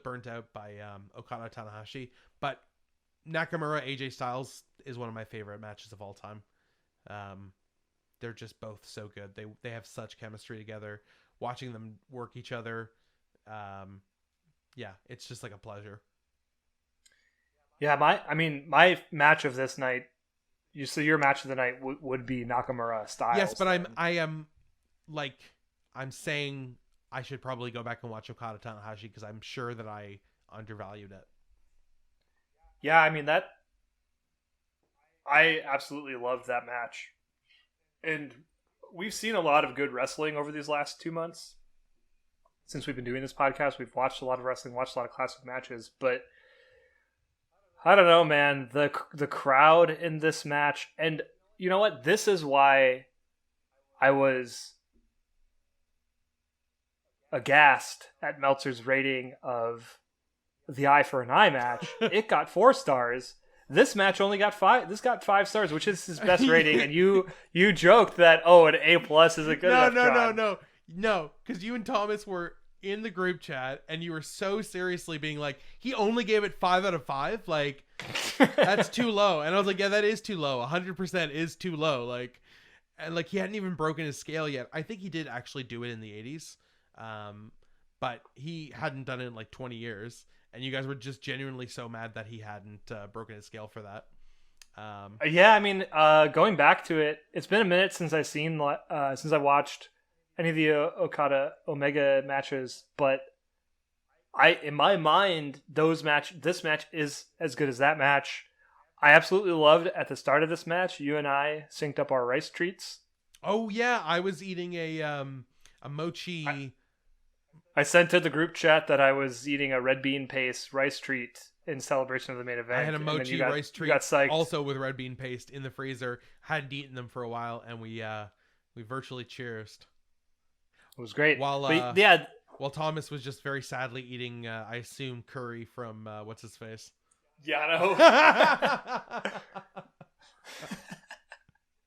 Speaker 1: burnt out by Okada Tanahashi. But Nakamura AJ Styles is one of my favorite matches of all time. They're just both so good. They have such chemistry together. Watching them work each other, yeah, it's just like a pleasure.
Speaker 2: Yeah, my match of this night. Your match of the night would be Nakamura Styles.
Speaker 1: Yes, but I'm saying I should probably go back and watch Okada Tanahashi because I'm sure that I undervalued it.
Speaker 2: Yeah, I mean that. I absolutely loved that match. And we've seen a lot of good wrestling over these last 2 months. Since we've been doing this podcast, we've watched a lot of wrestling, watched a lot of classic matches, but I don't know, man. The crowd in this match, and you know what? This is why I was aghast at Meltzer's rating of the Eye for an Eye match. It got 4 stars. This match only got 5. This got 5 stars, which is his best rating. And you joked that an A+ isn't good enough.
Speaker 1: No, because you and Thomas were in the group chat and you were so seriously being like, he only gave it 5 out of 5. Like, that's too low. And I was like, yeah, that is too low. 100% is too low. Like, and like he hadn't even broken his scale yet. I think he did actually do it in the 80s, but he hadn't done it in like 20 years. And you guys were just genuinely so mad that he hadn't broken his scale for that.
Speaker 2: Yeah, I mean, going back to it, it's been a minute since since I watched any of the Okada Omega matches, but in my mind, this match is as good as that match. I absolutely loved at the start of this match, you and I synced up our rice treats.
Speaker 1: Oh yeah, I was eating a mochi.
Speaker 2: I sent to the group chat that I was eating a red bean paste rice treat in celebration of the main event.
Speaker 1: I had a mochi rice treat also with red bean paste in the freezer. Hadn't eaten them for a while, and we virtually cheersed.
Speaker 2: It was great.
Speaker 1: While Thomas was just very sadly eating, I assume, curry from what's his face.
Speaker 2: Yeah, I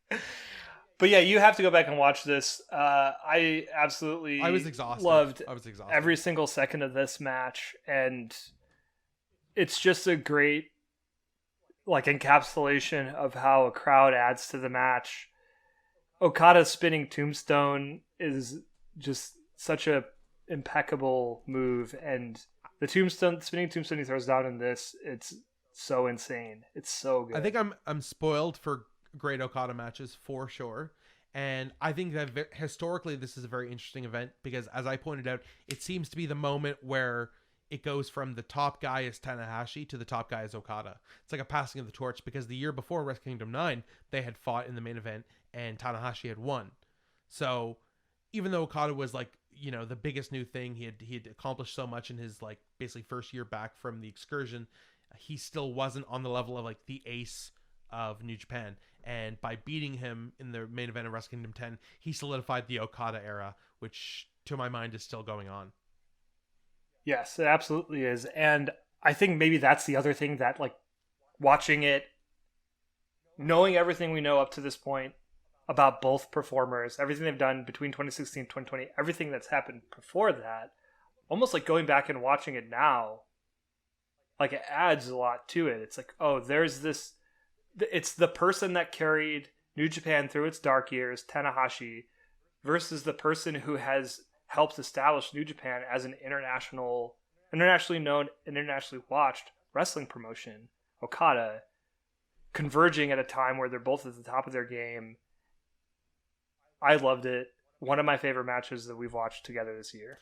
Speaker 2: know. But yeah, you have to go back and watch this. I was exhausted. Loved every single second of this match, and it's just a great encapsulation of how a crowd adds to the match. Okada's spinning tombstone is just such a impeccable move, and the spinning tombstone he throws down in this, it's so insane. It's so good.
Speaker 1: I think I'm spoiled for great Okada matches for sure, and I think that historically this is a very interesting event because, as I pointed out, it seems to be the moment where it goes from the top guy is Tanahashi to the top guy is Okada. It's like a passing of the torch because the year before Wrestle Kingdom 9 they had fought in the main event and Tanahashi had won. So even though Okada was the biggest new thing, he had accomplished so much in his basically first year back from the excursion, he still wasn't on the level of the ace of New Japan. And by beating him in the main event of Wrestle Kingdom 10, he solidified the Okada era, which to my mind is still going on.
Speaker 2: Yes, it absolutely is. And I think maybe that's the other thing that watching it knowing everything we know up to this point about both performers, everything they've done between 2016 and 2020, everything that's happened before that, almost like going back and watching it now, like it adds a lot to it. It's like, oh, there's this, it's the person that carried New Japan through its dark years, Tanahashi, versus the person who has helped establish New Japan as an internationally known, internationally watched wrestling promotion, Okada, converging at a time where they're both at the top of their game. I loved it. One of my favorite matches that we've watched together this year.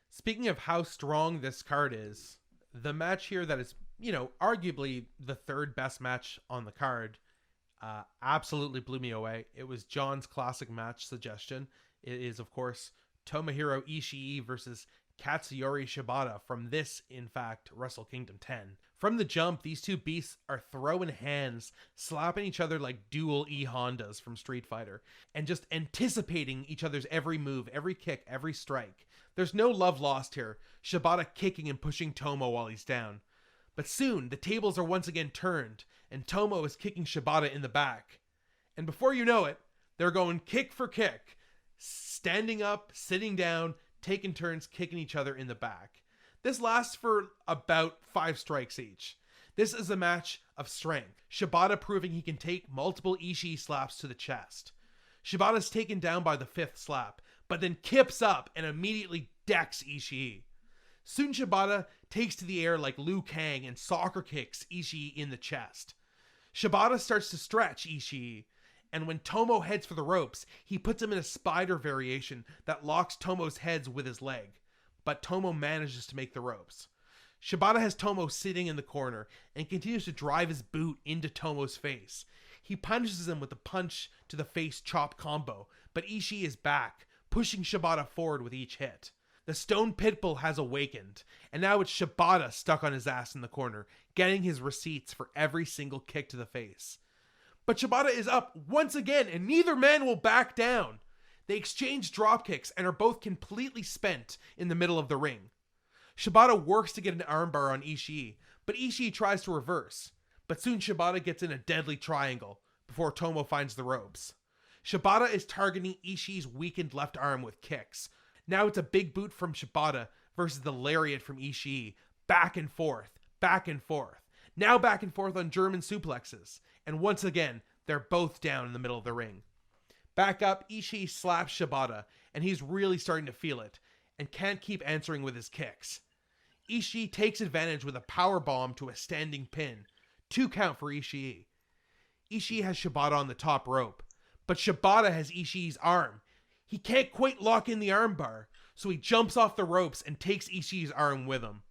Speaker 1: Speaking of how strong this card is, the match here that is, arguably the third best match on the card, absolutely blew me away. It was John's classic match suggestion. It is, of course, Tomohiro Ishii versus Katsuyori Shibata from this, in fact, Wrestle Kingdom 10. From the jump, these two beasts are throwing hands, slapping each other like dual E-Hondas from Street Fighter, and just anticipating each other's every move, every kick, every strike. There's no love lost here, Shibata kicking and pushing Tomo while he's down. But soon, the tables are once again turned, and Tomo is kicking Shibata in the back. And before you know it, they're going kick for kick, standing up, sitting down, taking turns kicking each other in the back. This lasts for about 5 strikes each. This is a match of strength. Shibata proving he can take multiple Ishii slaps to the chest. Shibata's taken down by the 5th slap, but then kips up and immediately decks Ishii. Soon Shibata takes to the air like Liu Kang and soccer kicks Ishii in the chest. Shibata starts to stretch Ishii, and when Tomo heads for the ropes, he puts him in a spider variation that locks Tomo's heads with his leg. But Tomo manages to make the ropes. Shibata has Tomo sitting in the corner and continues to drive his boot into Tomo's face. He punishes him with a punch to the face chop combo, but Ishii is back, pushing Shibata forward with each hit. The Stone Pitbull has awakened, and now it's Shibata stuck on his ass in the corner, getting his receipts for every single kick to the face. But Shibata is up once again, and neither man will back down. They exchange dropkicks and are both completely spent in the middle of the ring. Shibata works to get an armbar on Ishii, but Ishii tries to reverse. But soon Shibata gets in a deadly triangle before Tomo finds the ropes. Shibata is targeting Ishii's weakened left arm with kicks. Now it's a big boot from Shibata versus the lariat from Ishii. Back and forth, back and forth. Now back and forth on German suplexes. And once again, they're both down in the middle of the ring. Back up, Ishii slaps Shibata, and he's really starting to feel it, and can't keep answering with his kicks. Ishii takes advantage with a powerbomb to a standing pin. 2 count for Ishii. Ishii has Shibata on the top rope, but Shibata has Ishii's arm. He can't quite lock in the armbar, so he jumps off the ropes and takes Ishii's arm with him.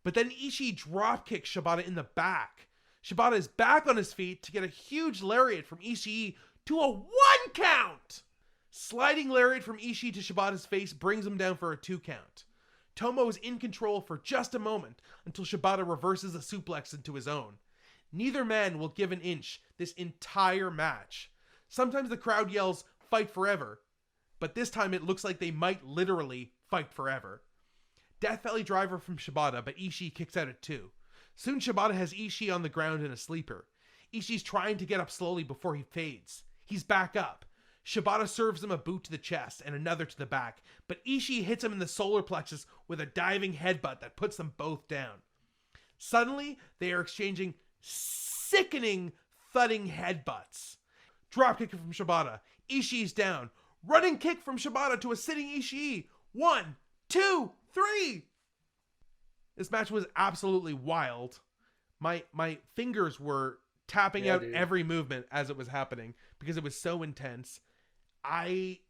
Speaker 1: But then Ishii dropkicks Shibata in the back. Shibata is back on his feet to get a huge lariat from Ishii to a 1 count! Sliding lariat from Ishii to Shibata's face brings him down for a 2 count. Tomo is in control for just a moment until Shibata reverses a suplex into his own. Neither man will give an inch this entire match. Sometimes the crowd yells, "Fight forever," but this time it looks like they might literally fight forever. Death Valley driver from Shibata, but Ishii kicks out at 2. Soon Shibata has Ishii on the ground in a sleeper. Ishii's trying to get up slowly before he fades. He's back up. Shibata serves him a boot to the chest and another to the back, but Ishii hits him in the solar plexus with a diving headbutt that puts them both down. Suddenly, they are exchanging sickening, thudding headbutts. Dropkick from Shibata. Ishii's down. Running kick from Shibata to a sitting Ishii. 1, 2, 3. This match was absolutely wild. My fingers were tapping out every movement as it was happening because it was so intense. It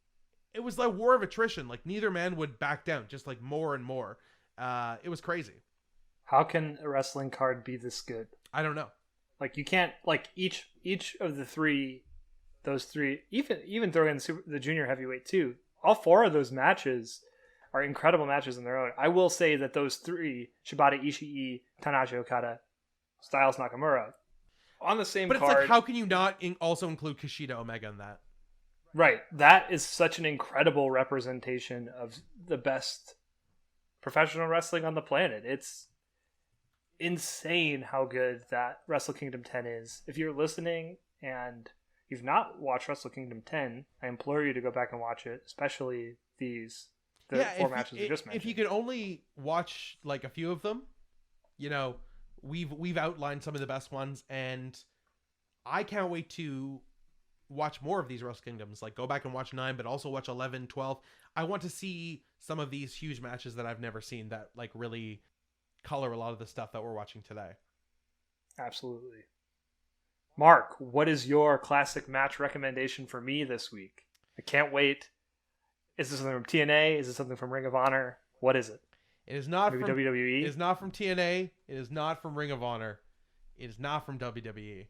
Speaker 1: was like war of attrition. Like neither man would back down, just like more and more. It was crazy.
Speaker 2: How can a wrestling card be this good?
Speaker 1: I don't know.
Speaker 2: Like you can't like each of the three, those three, even throw in the junior heavyweight too. All 4 of those matches are incredible matches in their own. I will say that those 3, Shibata, Ishii, Tanahashi Okada, Styles, Nakamura, on the same card.
Speaker 1: But it's like, how can you not also include Kushida Omega in that?
Speaker 2: Right. That is such an incredible representation of the best professional wrestling on the planet. It's insane how good that Wrestle Kingdom 10 is. If you're listening And if you've not watched Wrestle Kingdom 10, I implore you to go back and watch it, especially the four matches we just mentioned.
Speaker 1: If you could only watch like a few of them, you know, we've outlined some of the best ones, and I can't wait to watch more of these Wrestle Kingdoms. Like, go back and watch 9, but also watch 11, 12. I want to see some of these huge matches that I've never seen that like really color a lot of the stuff that we're watching today.
Speaker 2: Absolutely. Mark, what is your classic match recommendation for me this week? I can't wait. Is this something from TNA? Is it something from Ring of Honor? What is it?
Speaker 1: It is not
Speaker 2: Maybe
Speaker 1: from
Speaker 2: WWE.
Speaker 1: It is not from TNA. It is not from Ring of Honor. It is not from WWE.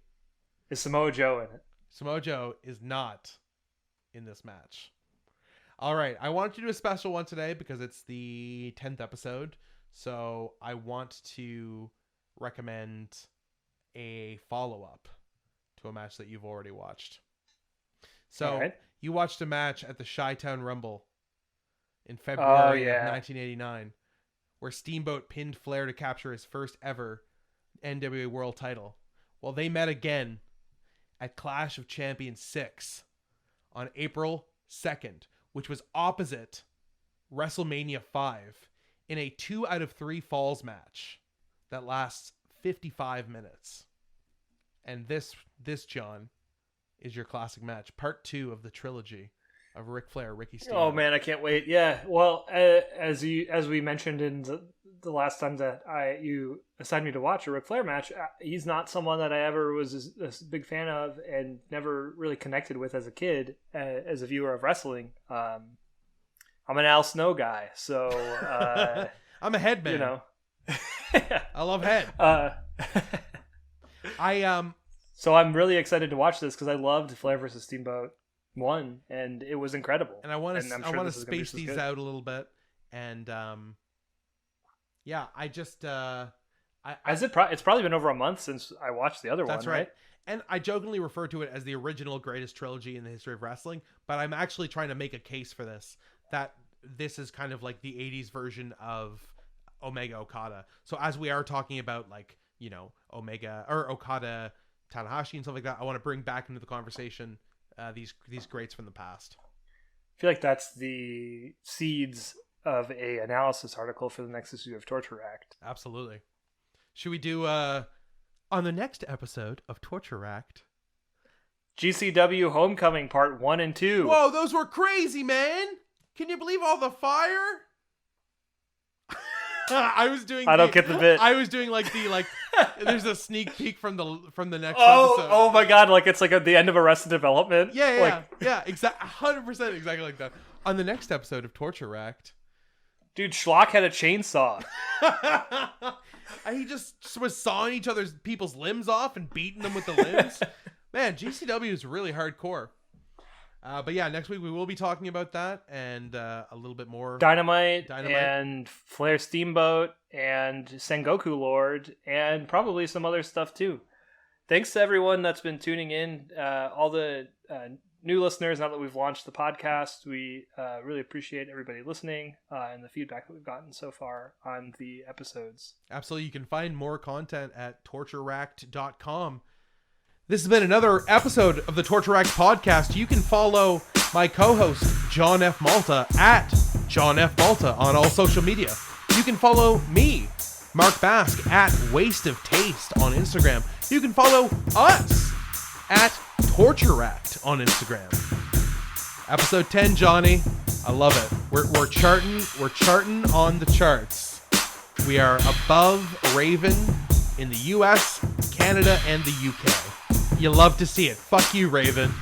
Speaker 2: Is Samoa Joe in it?
Speaker 1: Samoa Joe is not in this match. All right, I wanted to do a special one today because it's the 10th episode. So I want to recommend a follow-up to a match that you've already watched. So you watched a match at the Chi-Town Rumble in February of 1989 where Steamboat pinned Flair to capture his first ever NWA World title. Well, they met again at Clash of Champions 6 on April 2nd, which was opposite WrestleMania 5 in a 2 out of 3 falls match that lasts 55 minutes. And this, John, is your classic match, part 2 of the trilogy of Ric Flair, Ricky Steamboat.
Speaker 2: Oh man, I can't wait. Yeah, well, as we mentioned in the last time that you assigned me to watch a Ric Flair match, he's not someone that I ever was a big fan of and never really connected with as a kid, as a viewer of wrestling. I'm an Al Snow guy, so
Speaker 1: I'm a head man.
Speaker 2: You know,
Speaker 1: I love head.
Speaker 2: So I'm really excited to watch this because I loved Flair versus Steamboat 1, and it was incredible.
Speaker 1: And I want to space these out a little bit, and I just
Speaker 2: it's probably been over a month since I watched the other one.
Speaker 1: That's right. And I jokingly refer to it as the original greatest trilogy in the history of wrestling, but I'm actually trying to make a case for this, that this is kind of like the 80s version of Omega Okada. So as we are talking about, like, you know, Omega or Okada Tanahashi and stuff like that, I want to bring back into the conversation these greats from the past.
Speaker 2: I feel like that's the seeds of a analysis article for the next issue of Torture Wracked.
Speaker 1: Absolutely. Should we do on the next episode of Torture Wracked,
Speaker 2: GCW Homecoming Part 1 and 2?
Speaker 1: Whoa, those were crazy, man! Can you believe all the fire? I don't get the bit. I was doing like there's a sneak peek from the next episode.
Speaker 2: Oh my god, like it's like at the end of Arrested Development.
Speaker 1: Yeah, exactly, 100% exactly like that. On the next episode of Torture Wracked,
Speaker 2: dude, Schlock had a chainsaw.
Speaker 1: He just was sawing people's limbs off and beating them with the limbs. Man, GCW is really hardcore. But yeah, next week we will be talking about that and a little bit more
Speaker 2: Dynamite and Flair Steamboat and Sengoku Lord and probably some other stuff too. Thanks to everyone that's been tuning in, all the new listeners now that we've launched the podcast. We really appreciate everybody listening and the feedback that we've gotten so far on the episodes.
Speaker 1: Absolutely. You can find more content at tortureracked.com. This has been another episode of the Torture Wracked podcast. You can follow my co-host, John F. Malta, at John F. Malta on all social media. You can follow me, Marc Basque, at Waste of Taste on Instagram. You can follow us at Torture Wracked on Instagram. Episode 10, Johnny. I love it. We're charting on the charts. We are above Raven in the US, Canada, and the UK. You love to see it. Fuck you, Raven.